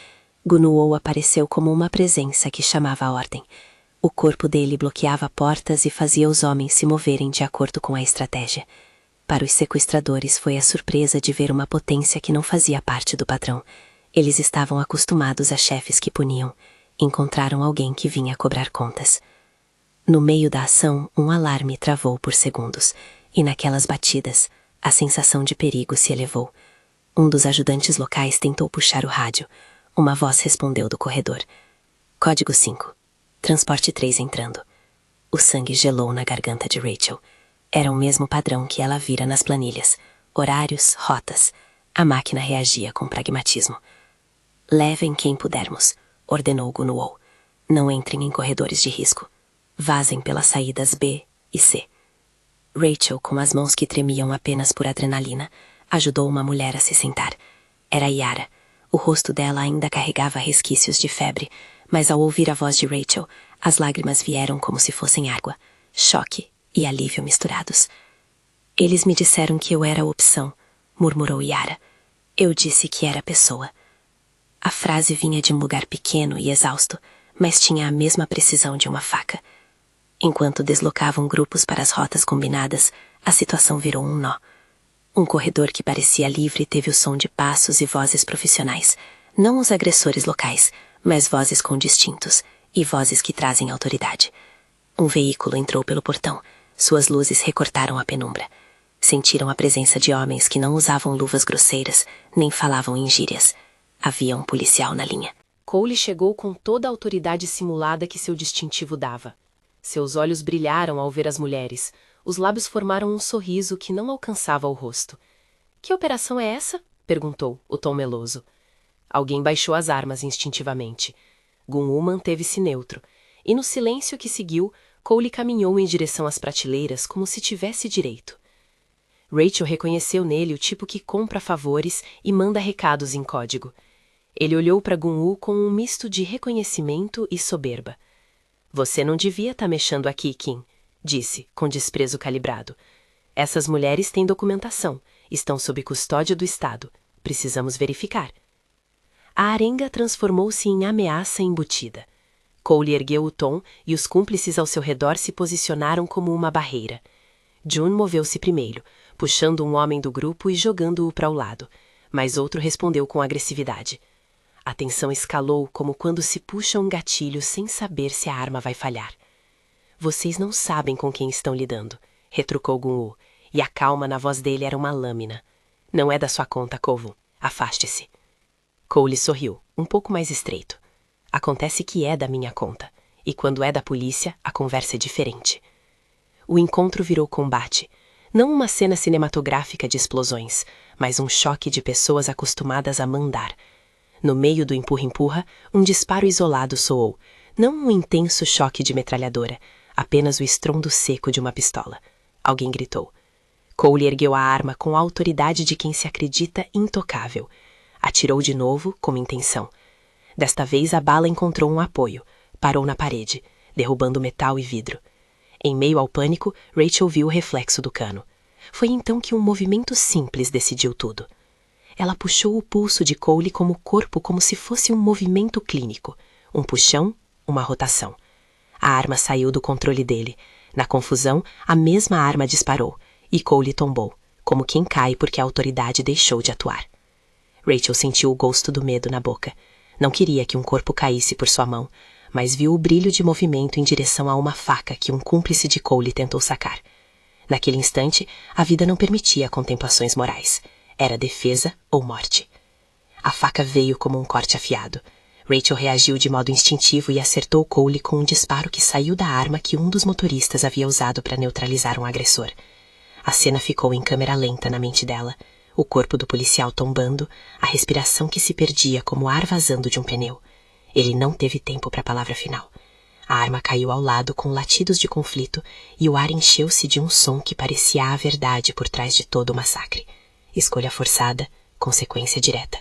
[SPEAKER 2] Gunuou apareceu como uma presença que chamava a ordem.
[SPEAKER 3] O corpo dele bloqueava portas e fazia os homens se moverem de acordo com a estratégia. Para os sequestradores foi a surpresa de ver uma potência que não fazia parte do padrão. Eles estavam acostumados a chefes que puniam. Encontraram alguém que vinha cobrar contas. No meio da ação, um alarme travou por segundos, e naquelas batidas, a sensação de perigo se elevou. Um dos ajudantes locais tentou puxar o rádio. Uma voz respondeu do corredor. Código 5. Transporte 3 entrando. O sangue gelou na garganta de Rachel. Era o mesmo padrão que ela vira nas planilhas. Horários, rotas. A máquina reagia com pragmatismo. Levem quem pudermos, ordenou Gunwoo. Não entrem em corredores de risco. Vazem pelas saídas B e C. Rachel, com as mãos que tremiam apenas por adrenalina, ajudou uma mulher a se sentar. Era Yara. O rosto dela ainda carregava resquícios de febre, mas ao ouvir a voz de Rachel, as lágrimas vieram como se fossem água. Choque e alívio misturados. Eles me disseram que eu era a opção, murmurou Yara. Eu disse que era a pessoa. A frase vinha de um lugar pequeno e exausto, mas tinha a mesma precisão de uma faca. Enquanto deslocavam grupos para as rotas combinadas, a situação virou um nó. Um corredor que parecia livre teve o som de passos e vozes profissionais. Não os agressores locais, mas vozes com distintos e vozes que trazem autoridade. Um veículo entrou pelo portão. Suas luzes recortaram a penumbra. Sentiram a presença de homens que não usavam luvas grosseiras, nem falavam em gírias. Havia um policial na linha.
[SPEAKER 2] Cole chegou com toda a autoridade simulada que seu distintivo dava. Seus olhos brilharam ao ver as mulheres. Os lábios formaram um sorriso que não alcançava o rosto. — Que operação é essa? Perguntou, o tom meloso. Alguém baixou as armas instintivamente. Gunwoo manteve-se neutro, e no silêncio que seguiu, Cole caminhou em direção às prateleiras como se tivesse direito. Rachel reconheceu nele o tipo que compra favores e manda recados em código. Ele olhou para Gunwoo com um misto de reconhecimento e soberba. — Você não devia estar mexendo aqui, Kim, disse, com desprezo calibrado. Essas mulheres têm documentação, estão sob custódia do Estado. Precisamos verificar. A arenga transformou-se em ameaça embutida. Cole ergueu o tom e os cúmplices ao seu redor se posicionaram como uma barreira. June moveu-se primeiro, puxando um homem do grupo e jogando-o para o lado, mas outro respondeu com agressividade. A tensão escalou como quando se puxa um gatilho sem saber se a arma vai falhar. Vocês não sabem com quem estão lidando, retrucou Gunwoo, e a calma na voz dele era uma lâmina. Não é da sua conta, Kovu. Afaste-se. Cole sorriu, um pouco mais estreito. Acontece que é da minha conta, e quando é da polícia, a conversa é diferente. O encontro virou combate, não uma cena cinematográfica de explosões, mas um choque de pessoas acostumadas a mandar. No meio do empurra-empurra, um disparo isolado soou, não um intenso choque de metralhadora, apenas o estrondo seco de uma pistola. Alguém gritou. Cole ergueu a arma com a autoridade de quem se acredita intocável. Atirou de novo, com intenção. Desta vez a bala encontrou um apoio, parou na parede, derrubando metal e vidro. Em meio ao pânico, Rachel viu o reflexo do cano. Foi então que um movimento simples decidiu tudo. Ela puxou o pulso de Cole como corpo como se fosse um movimento clínico. Um puxão, uma rotação. A arma saiu do controle dele. Na confusão, a mesma arma disparou, e Cole tombou, como quem cai porque a autoridade deixou de atuar. Rachel sentiu o gosto do medo na boca. Não queria que um corpo caísse por sua mão, mas viu o brilho de movimento em direção a uma faca que um cúmplice de Cole tentou sacar. Naquele instante, a vida não permitia contemplações morais. Era defesa ou morte. A faca veio como um corte afiado. Rachel reagiu de modo instintivo e acertou Cole com um disparo que saiu da arma que um dos motoristas havia usado para neutralizar um agressor. A cena ficou em câmera lenta na mente dela. O corpo do policial tombando, a respiração que se perdia como ar vazando de um pneu. Ele não teve tempo para a palavra final. A arma caiu ao lado com latidos de conflito e o ar encheu-se de um som que parecia a verdade por trás de todo o massacre. Escolha forçada, consequência direta.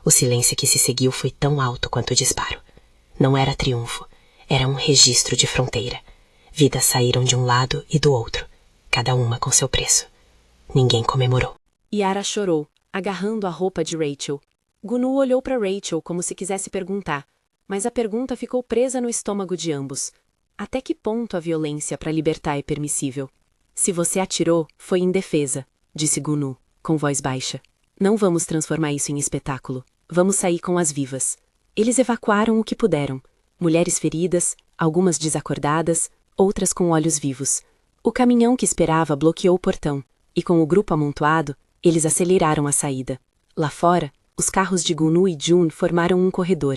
[SPEAKER 2] O silêncio que se seguiu foi tão alto quanto o disparo. Não era triunfo, era um registro de fronteira. Vidas saíram de um lado e do outro, cada uma com seu preço. Ninguém comemorou. Yara chorou, agarrando a roupa de Rachel. Gunwoo olhou para Rachel como se quisesse perguntar, mas a pergunta ficou presa no estômago de ambos.
[SPEAKER 1] Até que ponto a violência para libertar é permissível? Se você atirou, foi em defesa, disse Gunu, com voz baixa. Não vamos transformar isso em espetáculo. Vamos sair com as vivas. Eles evacuaram o que puderam. Mulheres feridas, algumas desacordadas, outras com olhos vivos. O caminhão que esperava bloqueou o portão, e com o grupo amontoado, eles aceleraram a saída. Lá fora, os carros de Gunu e June formaram um corredor.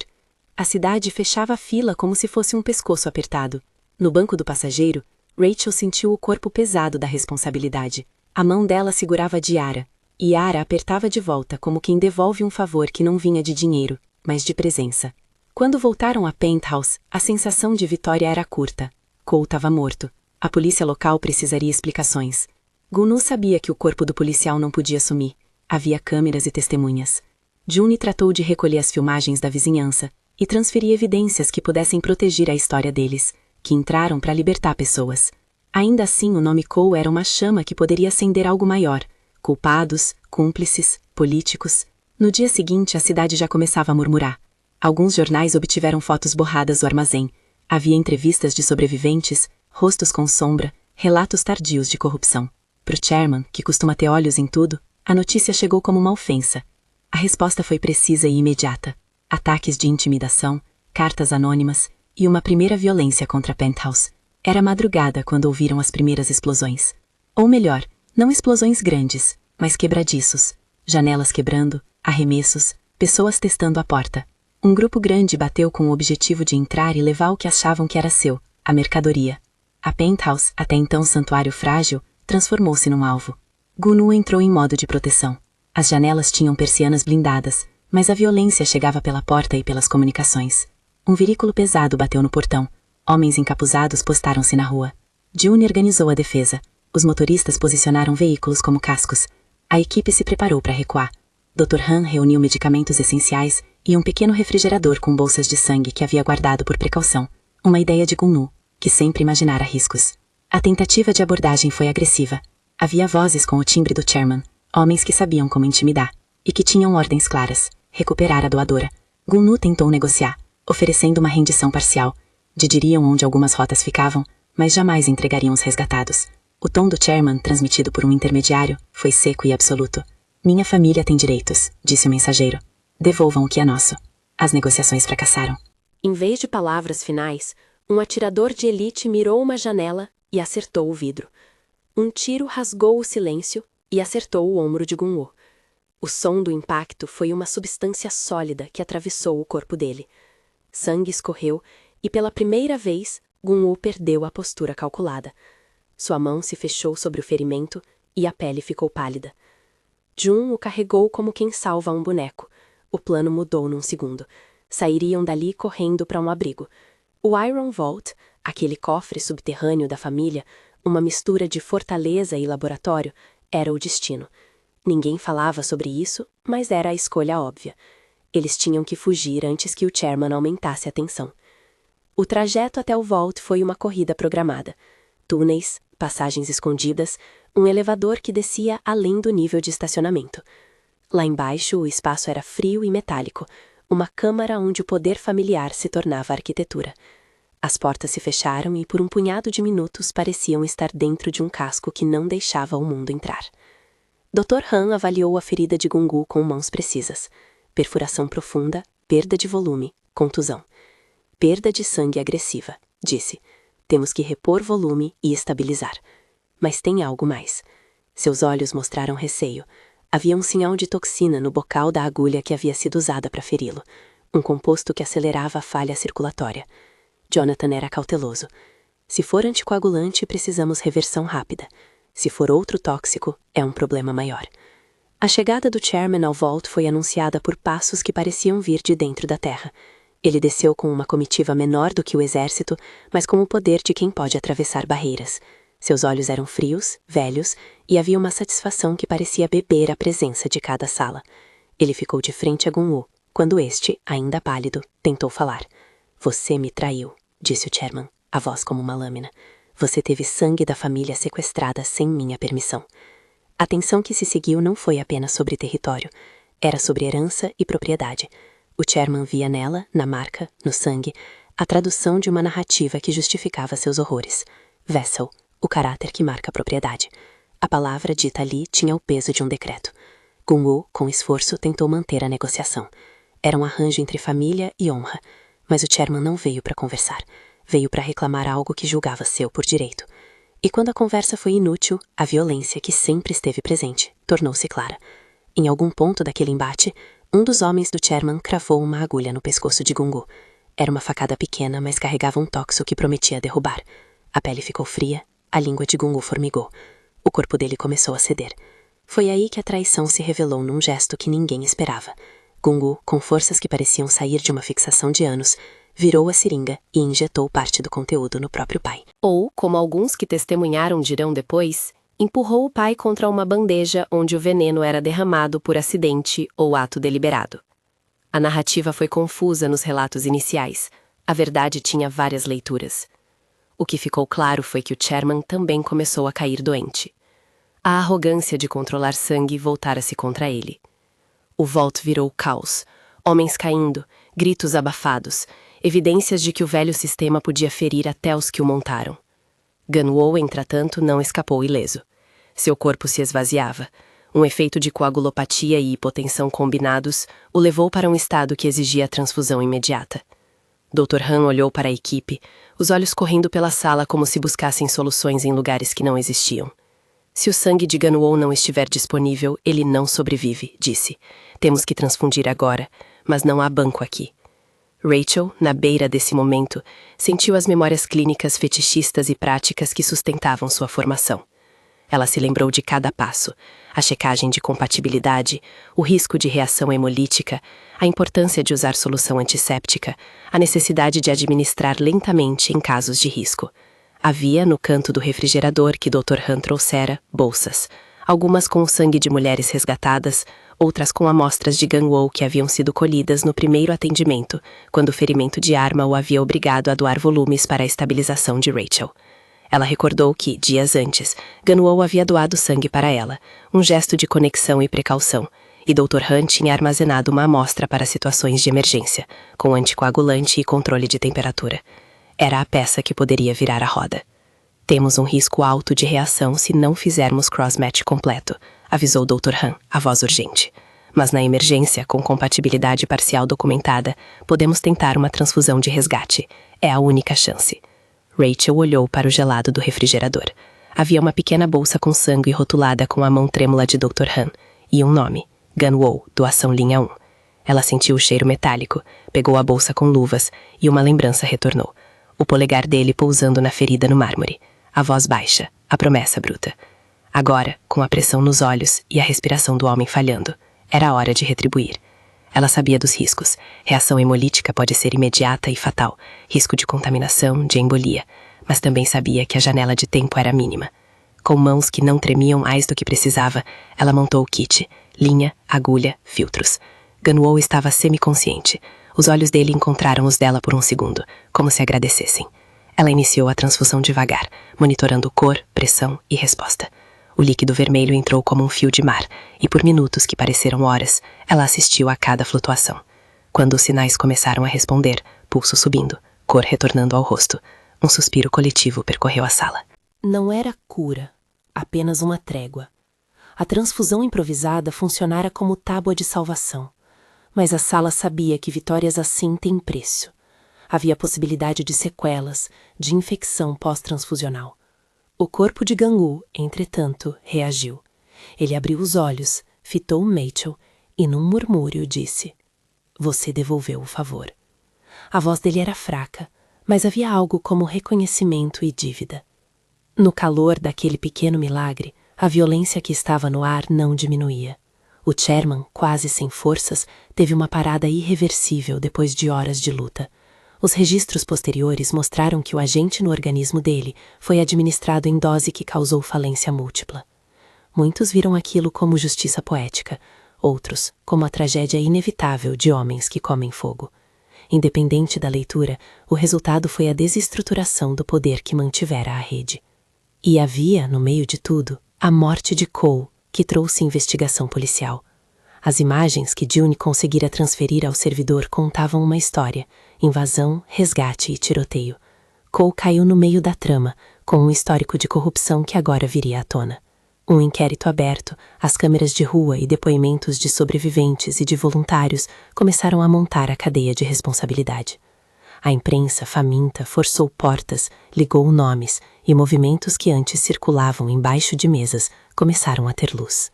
[SPEAKER 1] A cidade fechava a fila como se fosse um pescoço apertado. No banco do passageiro, Rachel sentiu o corpo pesado da responsabilidade. A mão dela segurava a de Yara, e Yara apertava de volta como quem devolve um favor que não vinha de dinheiro, mas de presença. Quando voltaram a Penthouse, a sensação de vitória era curta. Cole estava morto. A polícia local precisaria explicações. Gunu sabia que o corpo do policial não podia sumir. Havia câmeras e testemunhas. June tratou de recolher as filmagens da vizinhança e transferir evidências que pudessem proteger a história deles, que entraram para libertar pessoas. Ainda assim, o nome Cole era uma chama que poderia acender algo maior. Culpados, cúmplices, políticos. No dia seguinte, a cidade já começava a murmurar. Alguns jornais obtiveram fotos borradas do armazém. Havia entrevistas de sobreviventes, rostos com sombra, relatos tardios de corrupção. Pro chairman, que costuma ter olhos em tudo, a notícia chegou como uma ofensa. A resposta foi precisa e imediata. Ataques de intimidação, cartas anônimas e uma primeira violência contra Penthouse. Era madrugada quando ouviram as primeiras explosões. Ou melhor, não explosões grandes, mas quebradiços. Janelas quebrando, arremessos, pessoas testando a porta. Um grupo grande bateu com o objetivo de entrar e levar o que achavam que era seu, a mercadoria. A Penthouse, até então santuário frágil, transformou-se num alvo. Gunu entrou em modo de proteção. As janelas tinham persianas blindadas, mas a violência chegava pela porta e pelas comunicações. Um veículo pesado bateu no portão. Homens encapuzados postaram-se na rua. June organizou a defesa. Os motoristas posicionaram veículos como cascos. A equipe se preparou para recuar. Dr. Han reuniu medicamentos essenciais e um pequeno refrigerador com bolsas de sangue que havia guardado por precaução. Uma ideia de Gunu, que sempre imaginara riscos. A tentativa de abordagem foi agressiva. Havia vozes com o timbre do chairman, homens que sabiam como intimidar, e que tinham ordens claras: recuperar a doadora. Gunu tentou negociar, oferecendo uma rendição parcial. Diriam onde algumas rotas ficavam, mas jamais entregariam os resgatados. O tom do chairman, transmitido por um intermediário, foi seco e absoluto. Minha família tem direitos, disse o mensageiro. Devolvam o que é nosso. As negociações fracassaram.
[SPEAKER 2] Em vez de palavras finais, um atirador de elite mirou uma janela e acertou o vidro. Um tiro rasgou o silêncio e acertou o ombro de Gunwoo. O som do impacto foi uma substância sólida que atravessou o corpo dele. Sangue escorreu e, pela primeira vez, Gunwoo perdeu a postura calculada. Sua mão se fechou sobre o ferimento e a pele ficou pálida. Jun o carregou como quem salva um boneco. O plano mudou num segundo. Sairiam dali correndo para um abrigo. O Iron Vault, aquele cofre subterrâneo da família, uma mistura de fortaleza e laboratório, era o destino. Ninguém falava sobre isso, mas era a escolha óbvia. Eles tinham que fugir antes que o chairman aumentasse a tensão. O trajeto até o Vault foi uma corrida programada. Túneis, passagens escondidas, um elevador que descia além do nível de estacionamento. Lá embaixo, o espaço era frio e metálico, uma câmara onde o poder familiar se tornava arquitetura. As portas se fecharam e por um punhado de minutos pareciam estar dentro de um casco que não deixava o mundo entrar. Dr. Han avaliou a ferida de Gungu com mãos precisas. Perfuração profunda, perda de volume, contusão. Perda de sangue agressiva, disse. Temos que repor volume e estabilizar. Mas tem algo mais. Seus olhos mostraram receio. Havia um sinal de toxina no bocal da agulha que havia sido usada para feri-lo. Um composto que acelerava a falha circulatória. Jonathan era cauteloso. Se for anticoagulante, precisamos reversão rápida. Se for outro tóxico, é um problema maior. A chegada do chairman ao Vault foi anunciada por passos que pareciam vir de dentro da terra. Ele desceu com uma comitiva menor do que o exército, mas com o poder de quem pode atravessar barreiras. Seus olhos eram frios, velhos, e havia uma satisfação que parecia beber a presença de cada sala. Ele ficou de frente a Gunwoo, quando este, ainda pálido, tentou falar. Você me traiu, disse o chairman, a voz como uma lâmina. Você teve sangue da família sequestrada sem minha permissão. A tensão que se seguiu não foi apenas sobre território. Era sobre herança e propriedade. O chairman via nela, na marca, no sangue,
[SPEAKER 3] a tradução de uma narrativa que justificava seus horrores. Vessel, o caráter que marca a propriedade. A palavra dita ali tinha o peso de um decreto. Gung-woo, com esforço, tentou manter a negociação. Era um arranjo entre família e honra, mas o chairman não veio para conversar. Veio para reclamar algo que julgava seu por direito. E quando a conversa foi inútil, a violência que sempre esteve presente tornou-se clara. Em algum ponto daquele embate, um dos homens do chairman cravou uma agulha no pescoço de Gung-woo. Era uma facada pequena, mas carregava um tóxico que prometia derrubar. A pele ficou fria, a língua de Gung-woo formigou. O corpo dele começou a ceder. Foi aí que a traição se revelou num gesto que ninguém esperava. Gung-woo, com forças que pareciam sair de uma fixação de anos, virou a seringa e injetou parte do conteúdo no próprio pai.
[SPEAKER 2] Ou, como alguns que testemunharam dirão depois, empurrou o pai contra uma bandeja onde o veneno era derramado por acidente ou ato deliberado. A narrativa foi confusa nos relatos iniciais. A verdade tinha várias leituras. O que ficou claro foi que o chairman também começou a cair doente. A arrogância de controlar sangue voltara-se contra ele. O Vault virou caos. Homens caindo, gritos abafados, evidências de que o velho sistema podia ferir até os que o montaram. Gung-woo, entretanto, não escapou ileso. Seu corpo se esvaziava. Um efeito de coagulopatia e hipotensão combinados o levou para um estado que exigia transfusão imediata. Dr. Han olhou para a equipe, os olhos correndo pela sala como se buscassem soluções em lugares que não existiam. Se o sangue de Gung-woo não estiver disponível, ele não sobrevive, disse. Temos que transfundir agora, mas não há banco aqui. Rachel, na beira desse momento, sentiu as memórias clínicas fetichistas e práticas que sustentavam sua formação. Ela se lembrou de cada passo, a checagem de compatibilidade, o risco de reação hemolítica, a importância de usar solução antisséptica, a necessidade de administrar lentamente em casos de risco. Havia, no canto do refrigerador que Dr. Han trouxera, bolsas, algumas com o sangue de mulheres resgatadas, outras com amostras de Gung-woo que haviam sido colhidas no primeiro atendimento, quando o ferimento de arma o havia obrigado a doar volumes para a estabilização de Rachel. Ela recordou que, dias antes, Gung-woo havia doado sangue para ela, um gesto de conexão e precaução, e Dr. Han tinha armazenado uma amostra para situações de emergência, com anticoagulante e controle de temperatura. Era a peça que poderia virar a roda. Temos um risco alto de reação se não fizermos cross-match completo, avisou Dr. Han, a voz urgente. Mas na emergência, com compatibilidade parcial documentada, podemos tentar uma transfusão de resgate. É a única chance. Rachel olhou para o gelado do refrigerador. Havia uma pequena bolsa com sangue rotulada com a mão trêmula de Dr. Han, e um nome, Gung-woo, doação linha 1. Ela sentiu o cheiro metálico, pegou a bolsa com luvas, e uma lembrança retornou. O polegar dele pousando na ferida no mármore. A voz baixa, a promessa bruta. Agora, com a pressão nos olhos e a respiração do homem falhando, era a hora de retribuir. Ela sabia dos riscos. Reação hemolítica pode ser imediata e fatal, risco de contaminação, de embolia, mas também sabia que a janela de tempo era mínima. Com mãos que não tremiam mais do que precisava, ela montou o kit, linha, agulha, filtros. Gung-woo estava semiconsciente. Os olhos dele encontraram os dela por um segundo, como se agradecessem. Ela iniciou a transfusão devagar, monitorando cor, pressão e resposta. O líquido vermelho entrou como um fio de mar, e por minutos que pareceram horas, ela assistiu a cada flutuação. Quando os sinais começaram a responder, pulso subindo, cor retornando ao rosto, um suspiro coletivo percorreu a sala.
[SPEAKER 1] Não era cura, apenas uma trégua. A transfusão improvisada funcionara como tábua de salvação. Mas a sala sabia que vitórias assim têm preço. Havia possibilidade de sequelas, de infecção pós-transfusional. O corpo de Gung-woo, entretanto, reagiu. Ele abriu os olhos, fitou Rachel e, num murmúrio, disse: "Você devolveu o favor." A voz dele era fraca, mas havia algo como reconhecimento e dívida. No calor daquele pequeno milagre, a violência que estava no ar não diminuía. O chairman, quase sem forças, teve uma parada irreversível depois de horas de luta. Os registros posteriores mostraram que o agente no organismo dele foi administrado em dose que causou falência múltipla. Muitos viram aquilo como justiça poética, outros como a tragédia inevitável de homens que comem fogo. Independente da leitura, o resultado foi a desestruturação do poder que mantivera a rede. E havia, no meio de tudo, a morte de Cole, que trouxe investigação policial.
[SPEAKER 3] As imagens que June conseguira transferir ao servidor contavam uma história: invasão, resgate e tiroteio. Cole caiu no meio da trama, com um histórico de corrupção que agora viria à tona. Um inquérito aberto, as câmeras de rua e depoimentos de sobreviventes e de voluntários começaram a montar a cadeia de responsabilidade. A imprensa, faminta, forçou portas, ligou nomes, e movimentos que antes circulavam embaixo de mesas começaram a ter luz.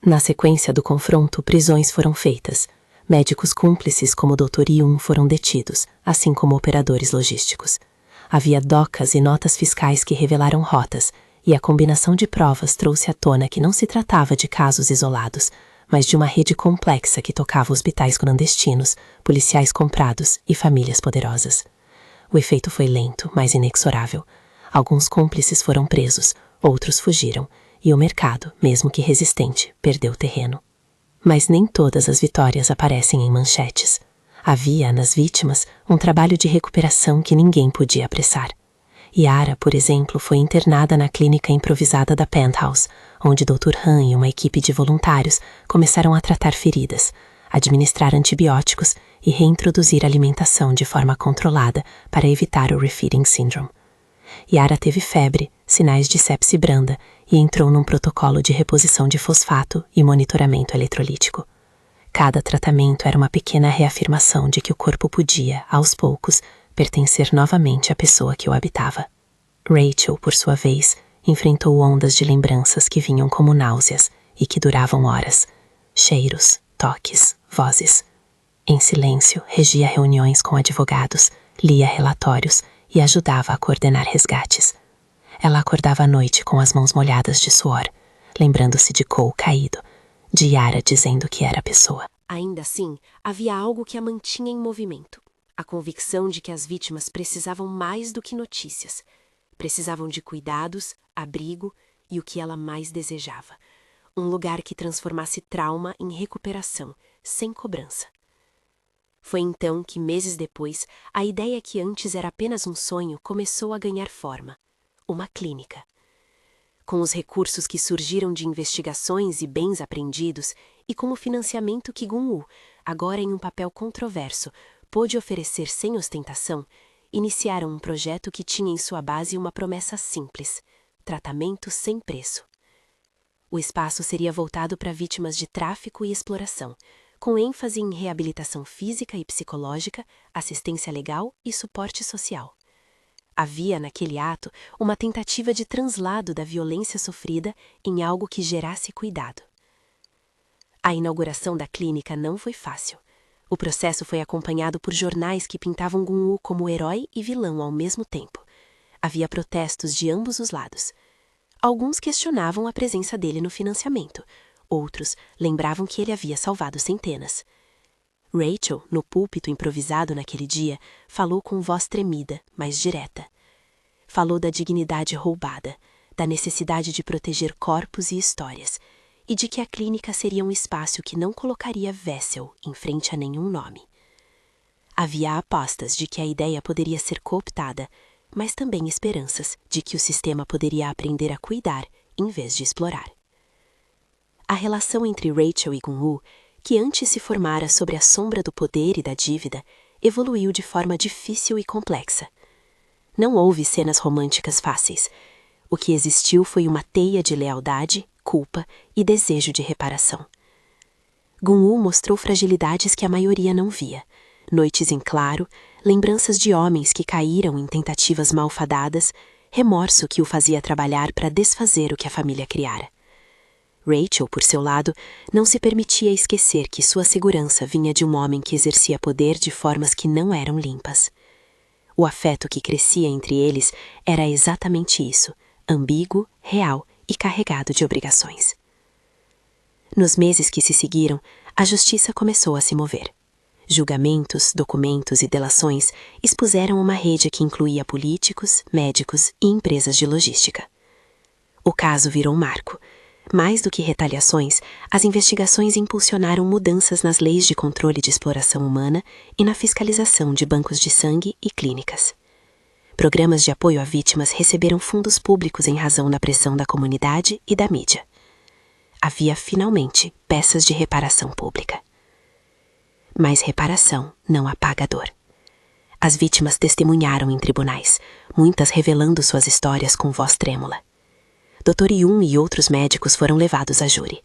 [SPEAKER 3] Na sequência do confronto, prisões foram feitas. Médicos cúmplices como o Dr. Yun foram detidos, assim como operadores logísticos. Havia docas e notas fiscais que revelaram rotas, e a combinação de provas trouxe à tona que não se tratava de casos isolados, mas de uma rede complexa que tocava hospitais clandestinos, policiais comprados e famílias poderosas. O efeito foi lento, mas inexorável. Alguns cúmplices foram presos, outros fugiram, e o mercado, mesmo que resistente, perdeu terreno. Mas nem todas as vitórias aparecem em manchetes. Havia, nas vítimas, um trabalho de recuperação que ninguém podia apressar. Yara, por exemplo, foi internada na clínica improvisada da Penthouse, onde Dr. Han e uma equipe de voluntários começaram a tratar feridas, administrar antibióticos e reintroduzir alimentação de forma controlada para evitar o refeeding syndrome. Yara teve febre, sinais de sepse branda e entrou num protocolo de reposição de fosfato e monitoramento eletrolítico. Cada tratamento era uma pequena reafirmação de que o corpo podia, aos poucos, pertencer novamente à pessoa que o habitava. Rachel, por sua vez, enfrentou ondas de lembranças que vinham como náuseas e que duravam horas. Cheiros, toques, vozes. Em silêncio, regia reuniões com advogados, lia relatórios e ajudava a coordenar resgates. Ela acordava à noite com as mãos molhadas de suor, lembrando-se de Cole caído, de Yara dizendo que era a pessoa.
[SPEAKER 2] Ainda assim, havia algo que a mantinha em movimento. A convicção de que as vítimas precisavam mais do que notícias. Precisavam de cuidados, abrigo e o que ela mais desejava. Um lugar que transformasse trauma em recuperação, sem cobrança. Foi então que, meses depois, a ideia que antes era apenas um sonho começou a ganhar forma. Uma clínica. Com os recursos que surgiram de investigações e bens apreendidos, e com o financiamento que Gun-woo, agora em um papel controverso, pôde oferecer sem ostentação, iniciaram um projeto que tinha em sua base uma promessa simples: tratamento sem preço. O espaço seria voltado para vítimas de tráfico e exploração, com ênfase em reabilitação física e psicológica, assistência legal e suporte social. Havia, naquele ato, uma tentativa de translado da violência sofrida em algo que gerasse cuidado. A inauguração da clínica não foi fácil. O processo foi acompanhado por jornais que pintavam Gun-woo como herói e vilão ao mesmo tempo. Havia protestos de ambos os lados. Alguns questionavam a presença dele no financiamento. Outros lembravam que ele havia salvado centenas. Rachel, no púlpito improvisado naquele dia, falou com voz tremida, mas direta. Falou da dignidade roubada, da necessidade de proteger corpos e histórias, e de que a clínica seria um espaço que não colocaria Vessel em frente a nenhum nome. Havia apostas de que a ideia poderia ser cooptada, mas também esperanças de que o sistema poderia aprender a cuidar em vez de explorar. A relação entre Rachel e Gun-woo, que antes se formara sobre a sombra do poder e da dívida, evoluiu de forma difícil e complexa. Não houve cenas românticas fáceis. O que existiu foi uma teia de lealdade, culpa e desejo de reparação. Gun-woo mostrou fragilidades que a maioria não via. Noites em claro, lembranças de homens que caíram em tentativas malfadadas, remorso que o fazia trabalhar para desfazer o que a família criara. Rachel, por seu lado, não se permitia esquecer que sua segurança vinha de um homem que exercia poder de formas que não eram limpas. O afeto que crescia entre eles era exatamente isso, ambíguo, real e carregado de obrigações. Nos meses que se seguiram, a justiça começou a se mover. Julgamentos, documentos e delações expuseram uma rede que incluía políticos, médicos e empresas de logística. O caso virou um marco. Mais do que retaliações, as investigações impulsionaram mudanças nas leis de controle de exploração humana e na fiscalização de bancos de sangue e clínicas. Programas de apoio a vítimas receberam fundos públicos em razão da pressão da comunidade e da mídia.
[SPEAKER 3] Havia finalmente peças de reparação pública. Mas reparação não apaga a dor. As vítimas testemunharam em tribunais, muitas revelando suas histórias com voz trêmula. Dr. Yun e outros médicos foram levados a júri.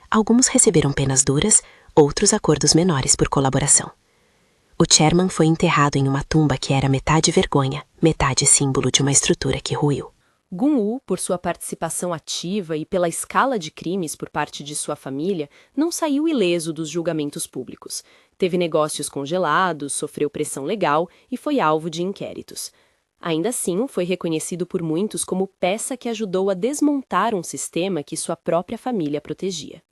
[SPEAKER 3] Alguns receberam penas duras, outros acordos menores por colaboração. O chairman foi enterrado em uma tumba que era metade vergonha, metade símbolo de uma estrutura que ruiu.
[SPEAKER 2] Gun-woo, por sua participação ativa e pela escala de crimes por parte de sua família, não saiu ileso dos julgamentos públicos. Teve negócios congelados, sofreu pressão legal e foi alvo de inquéritos. Ainda assim, foi reconhecido por muitos como peça que ajudou a desmontar um sistema que sua própria família protegia.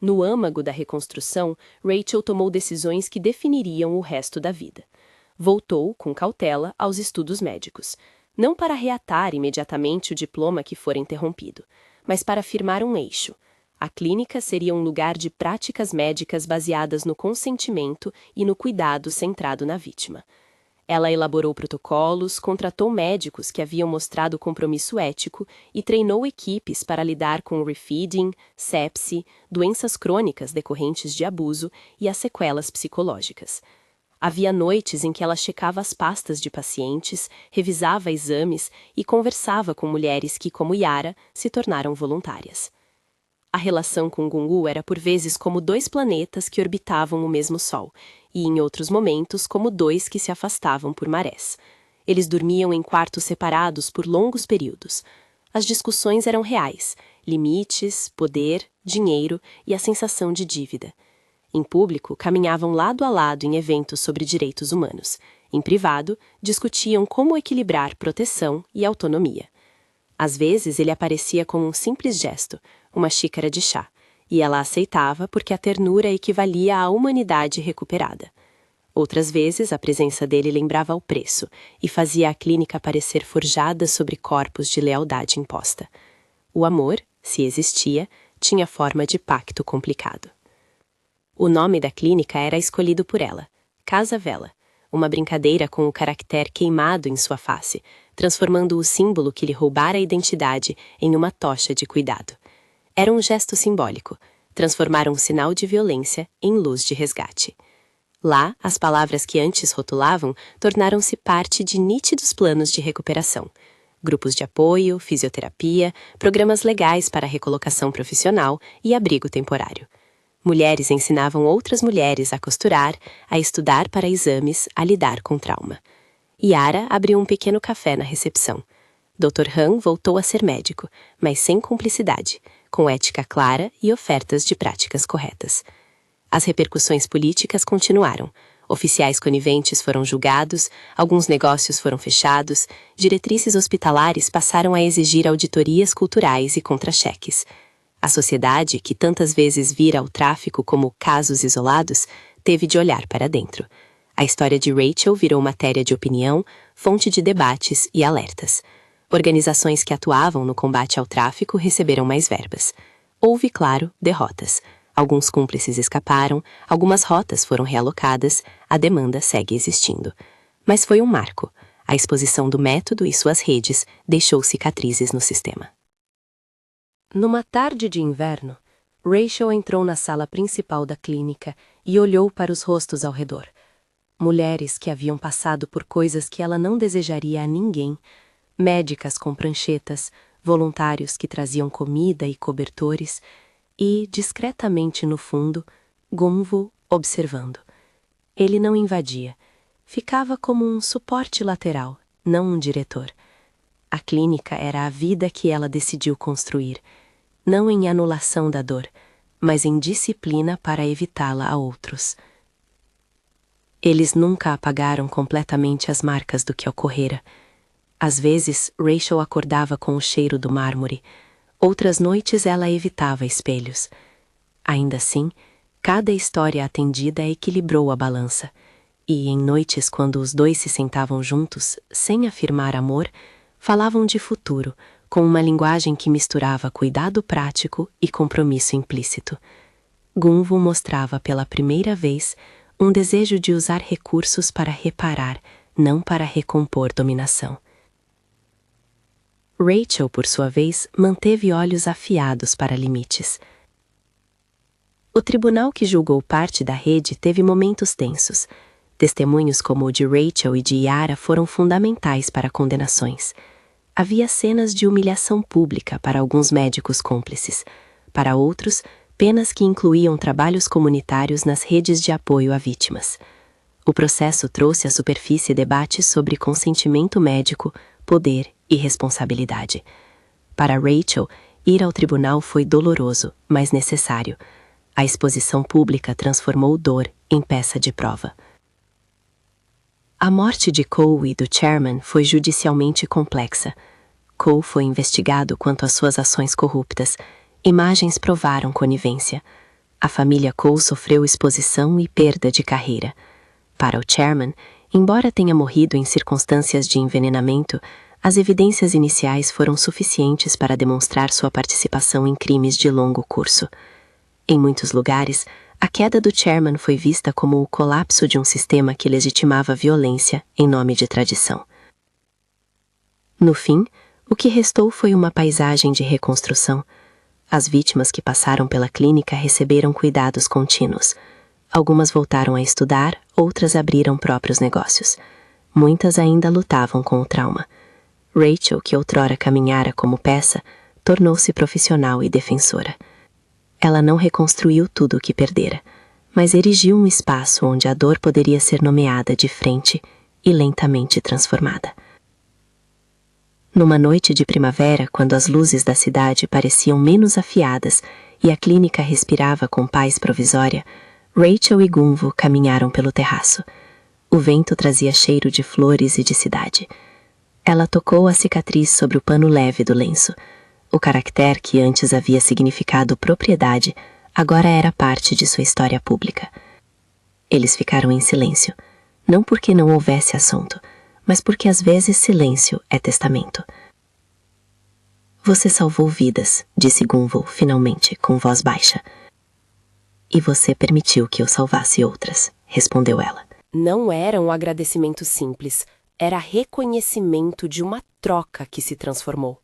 [SPEAKER 2] No âmago da reconstrução, Rachel tomou decisões que definiriam o resto da vida. Voltou, com cautela, aos estudos médicos. Não para reatar imediatamente o diploma que fora interrompido, mas para firmar um eixo. A clínica seria um lugar de práticas médicas baseadas no consentimento e no cuidado centrado na vítima. Ela elaborou protocolos, contratou médicos que haviam mostrado compromisso ético e treinou equipes para lidar com refeeding, sepse, doenças crônicas decorrentes de abuso e as sequelas psicológicas. Havia noites em que ela checava as pastas de pacientes, revisava exames e conversava com mulheres que, como Yara, se tornaram voluntárias. A relação com Gun-woo era por vezes como dois planetas que orbitavam o mesmo Sol, e em outros momentos como dois que se afastavam por marés. Eles dormiam em quartos separados por longos períodos. As discussões eram reais: limites, poder, dinheiro e a sensação de dívida. Em público, caminhavam lado a lado em eventos sobre direitos humanos. Em privado, discutiam como equilibrar proteção e autonomia. Às vezes, ele aparecia com um simples gesto, uma xícara de chá, e ela aceitava porque a ternura equivalia à humanidade recuperada. Outras vezes, a presença dele lembrava o preço e fazia a clínica parecer forjada sobre corpos de lealdade imposta. O amor, se existia, tinha forma de pacto complicado. O nome da clínica era escolhido por ela, Casa Vela, uma brincadeira com o caractere queimado em sua face, transformando o símbolo que lhe roubara a identidade em uma tocha de cuidado. Era um gesto simbólico, transformar um sinal de violência em luz de resgate. Lá, as palavras que antes rotulavam tornaram-se parte de nítidos planos de recuperação. Grupos de apoio, fisioterapia, programas legais para recolocação profissional e abrigo temporário. Mulheres ensinavam outras mulheres a costurar, a estudar para exames, a lidar com trauma. Yara abriu um pequeno café na recepção. Dr. Han voltou a ser médico, mas sem cumplicidade, com ética clara e ofertas de práticas corretas. As repercussões políticas continuaram. Oficiais coniventes foram julgados, alguns negócios foram fechados, diretrizes hospitalares passaram a exigir auditorias culturais e contra-cheques. A sociedade, que tantas vezes vira o tráfico como casos isolados, teve de olhar para dentro. A história de Rachel virou matéria de opinião, fonte de debates e alertas. Organizações que atuavam no combate ao tráfico receberam mais verbas. Houve, claro, derrotas. Alguns cúmplices escaparam, algumas rotas foram realocadas, a demanda segue existindo. Mas foi um marco. A exposição do método e suas redes deixou cicatrizes no sistema. Numa tarde de inverno, Rachel entrou na sala principal da clínica e olhou para os rostos ao redor. Mulheres que haviam passado por coisas que ela não desejaria a ninguém, médicas com pranchetas, voluntários que traziam comida e cobertores, e, discretamente no fundo, Gun-woo observando. Ele não invadia. Ficava como um suporte lateral, não um diretor. A clínica era a vida que ela decidiu construir, não em anulação da dor, mas em disciplina para evitá-la a outros. Eles nunca apagaram completamente as marcas do que ocorrera. Às vezes, Rachel acordava com o cheiro do mármore, outras noites ela evitava espelhos. Ainda assim, cada história atendida equilibrou a balança, e em noites quando os dois se sentavam juntos, sem afirmar amor, falavam de futuro, com uma linguagem que misturava cuidado prático e compromisso implícito. Gun-woo mostrava pela primeira vez um desejo de usar recursos para reparar, não para recompor dominação.
[SPEAKER 3] Rachel, por sua vez, manteve olhos afiados para limites. O tribunal que julgou parte da rede teve momentos tensos. Testemunhos como o de Rachel e de Yara foram fundamentais para condenações. Havia cenas de humilhação pública para alguns médicos cúmplices. Para outros, penas que incluíam trabalhos comunitários nas redes de apoio a vítimas. O processo trouxe à superfície debates sobre consentimento médico, poder e responsabilidade. Para Rachel, ir ao tribunal foi doloroso, mas necessário. A exposição pública transformou dor em peça de prova. A morte de Cole e do chairman foi judicialmente complexa. Cole foi investigado quanto às suas ações corruptas. Imagens provaram conivência. A família Cole sofreu exposição e perda de carreira. Para o chairman, embora tenha morrido em circunstâncias de envenenamento, as evidências iniciais foram suficientes para demonstrar sua participação em crimes de longo curso. Em muitos lugares, a queda do chairman foi vista como o colapso de um sistema que legitimava violência em nome de tradição. No fim, o que restou foi uma paisagem de reconstrução. As vítimas que passaram pela clínica receberam cuidados contínuos. Algumas voltaram a estudar, outras abriram próprios negócios. Muitas ainda lutavam com o trauma. Rachel, que outrora caminhara como peça, tornou-se profissional e defensora. Ela não reconstruiu tudo o que perdera, mas erigiu um espaço onde a dor poderia ser nomeada de frente e lentamente transformada. Numa noite de primavera, quando as luzes da cidade pareciam menos afiadas e a clínica respirava com paz provisória, Rachel e Gunvor caminharam pelo terraço. O vento trazia cheiro de flores e de cidade. Ela tocou a cicatriz sobre o pano leve do lenço. O caractere que antes havia significado propriedade, agora era parte de sua história pública. Eles ficaram em silêncio, não porque não houvesse assunto, mas porque às vezes silêncio é testamento. Você salvou vidas, disse Gunvor finalmente, com voz baixa. E você permitiu que eu salvasse outras, respondeu ela.
[SPEAKER 2] Não era um agradecimento simples, era reconhecimento de uma troca que se transformou.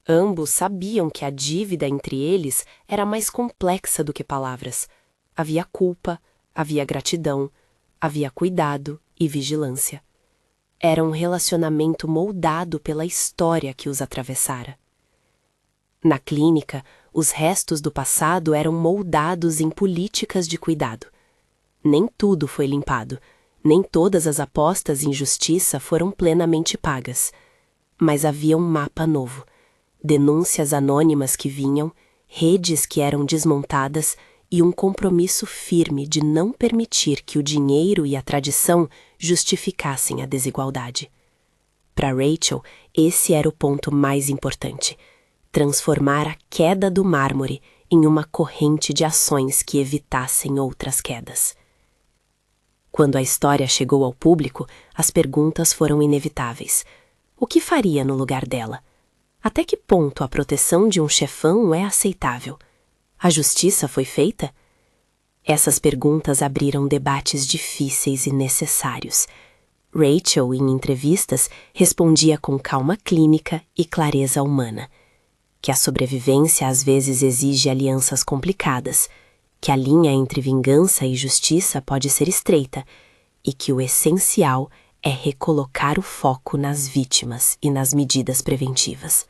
[SPEAKER 2] Ambos sabiam que a dívida entre eles era mais complexa do que palavras. Havia culpa, havia gratidão, havia cuidado e vigilância. Era um relacionamento moldado pela história que os atravessara. Na clínica, os restos do passado eram moldados em políticas de cuidado. Nem tudo foi limpado, nem todas as apostas em justiça foram plenamente pagas. Mas havia um mapa novo. Denúncias anônimas que vinham, redes que eram desmontadas e um compromisso firme de não permitir que o dinheiro e a tradição justificassem a desigualdade. Para Rachel, esse era o ponto mais importante: transformar a queda do mármore em uma corrente de ações que evitassem outras quedas. Quando a história chegou ao público, as perguntas foram inevitáveis. O que faria no lugar dela? Até que ponto a proteção de um chefão é aceitável? A justiça foi feita? Essas perguntas abriram debates difíceis e necessários. Rachel, em entrevistas, respondia com calma clínica e clareza humana. Que a sobrevivência às vezes exige alianças complicadas, que a linha entre vingança e justiça pode ser estreita, e que o essencial é recolocar o foco nas vítimas e nas medidas preventivas.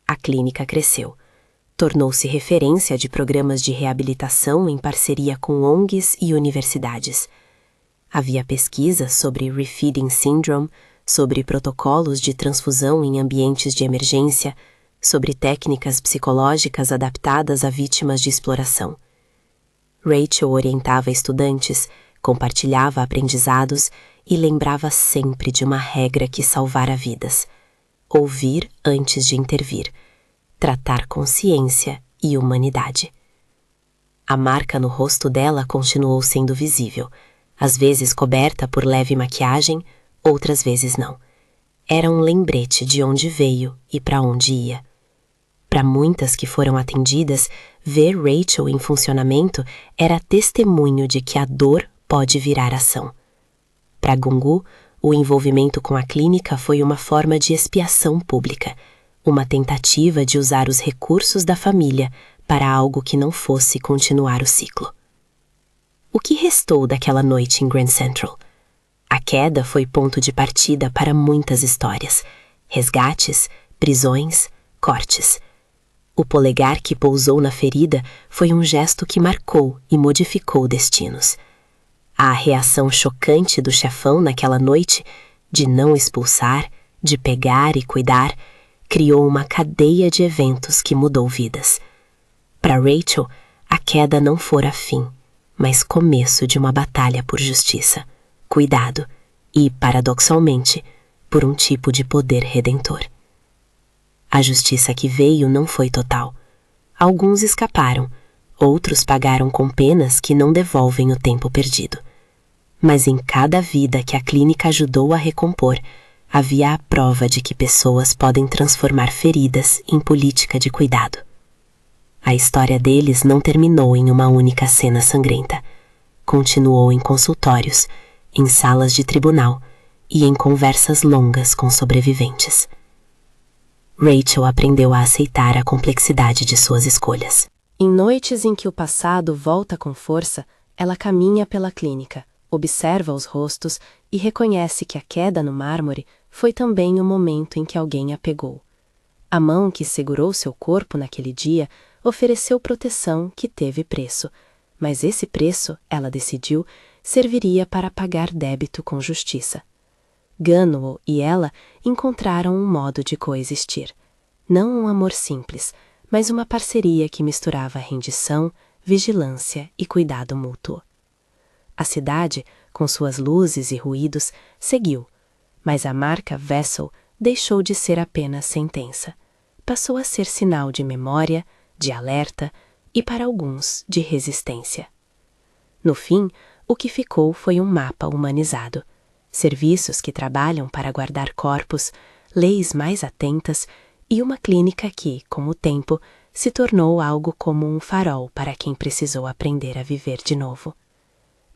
[SPEAKER 2] A clínica cresceu. Tornou-se referência de programas de reabilitação em parceria com ONGs e universidades. Havia pesquisas sobre Refeeding Syndrome, sobre protocolos de transfusão em ambientes de emergência, sobre técnicas psicológicas adaptadas a vítimas de exploração. Rachel orientava estudantes, compartilhava aprendizados e lembrava sempre de uma regra que salvara vidas: ouvir antes de intervir, tratar com ciência e humanidade. A marca no rosto dela continuou sendo visível, às vezes coberta por leve maquiagem, outras vezes não. Era um lembrete de onde veio e para onde ia. Para muitas que foram atendidas, ver Rachel em funcionamento era testemunho de que a dor pode virar ação. Para Gungu,
[SPEAKER 3] o envolvimento com a clínica foi uma forma de expiação pública, uma tentativa de usar os recursos da família para algo que não fosse continuar o ciclo. O que restou daquela noite em Grand Central? A queda foi ponto de partida para muitas histórias: resgates, prisões, cortes. O polegar que pousou na ferida foi um gesto que marcou e modificou destinos. A reação chocante do chefão naquela noite, de não expulsar, de pegar e cuidar, criou uma cadeia de eventos que mudou vidas. Para Rachel, a queda não fora fim, mas começo de uma batalha por justiça, cuidado e, paradoxalmente, por um tipo de poder redentor. A justiça que veio não foi total. Alguns escaparam, outros pagaram com penas que não devolvem o tempo perdido. Mas em cada vida que a clínica ajudou a recompor, havia a prova de que pessoas podem transformar feridas em política de cuidado. A história deles não terminou em uma única cena sangrenta. Continuou em consultórios, em salas de tribunal e em conversas longas com sobreviventes. Rachel aprendeu a aceitar a complexidade de suas escolhas.
[SPEAKER 2] Em noites em que o passado volta com força, ela caminha pela clínica, observa os rostos e reconhece que a queda no mármore foi também o momento em que alguém a pegou. A mão que segurou seu corpo naquele dia ofereceu proteção que teve preço, mas esse preço, ela decidiu, serviria para pagar débito com justiça. Gunwale e ela encontraram um modo de coexistir. Não um amor simples, mas uma parceria que misturava rendição, vigilância e cuidado mútuo. A cidade, com suas luzes e ruídos, seguiu, mas a marca Vessel deixou de ser apenas sentença. Passou a ser sinal de memória, de alerta e, para alguns, de resistência. No fim, o que ficou foi um mapa humanizado. Serviços que trabalham para guardar corpos, leis mais atentas e uma clínica que, com o tempo, se tornou algo como um farol para quem precisou aprender a viver de novo.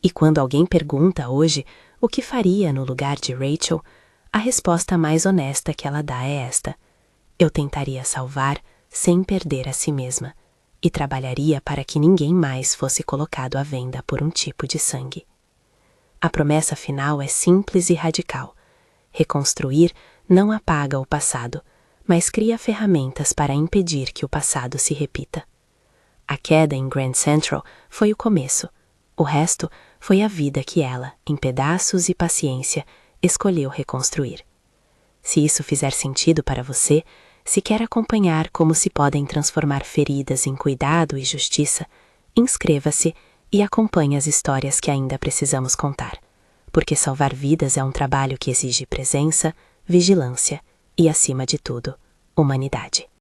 [SPEAKER 2] E quando alguém pergunta hoje o que faria no lugar de Rachel, a resposta mais honesta que ela dá é esta: eu tentaria salvar sem perder a si mesma e trabalharia para que ninguém mais fosse colocado à venda por um tipo de sangue. A promessa final é simples e radical. Reconstruir não apaga o passado, mas cria ferramentas para impedir que o passado se repita. A queda em Grand Central foi o começo. O resto foi a vida que ela, em pedaços e paciência, escolheu reconstruir. Se isso fizer sentido para você, se quer acompanhar como se podem transformar feridas em cuidado e justiça, inscreva-se e acompanhe as histórias que ainda precisamos contar, porque salvar vidas é um trabalho que exige presença, vigilância e, acima de tudo, humanidade.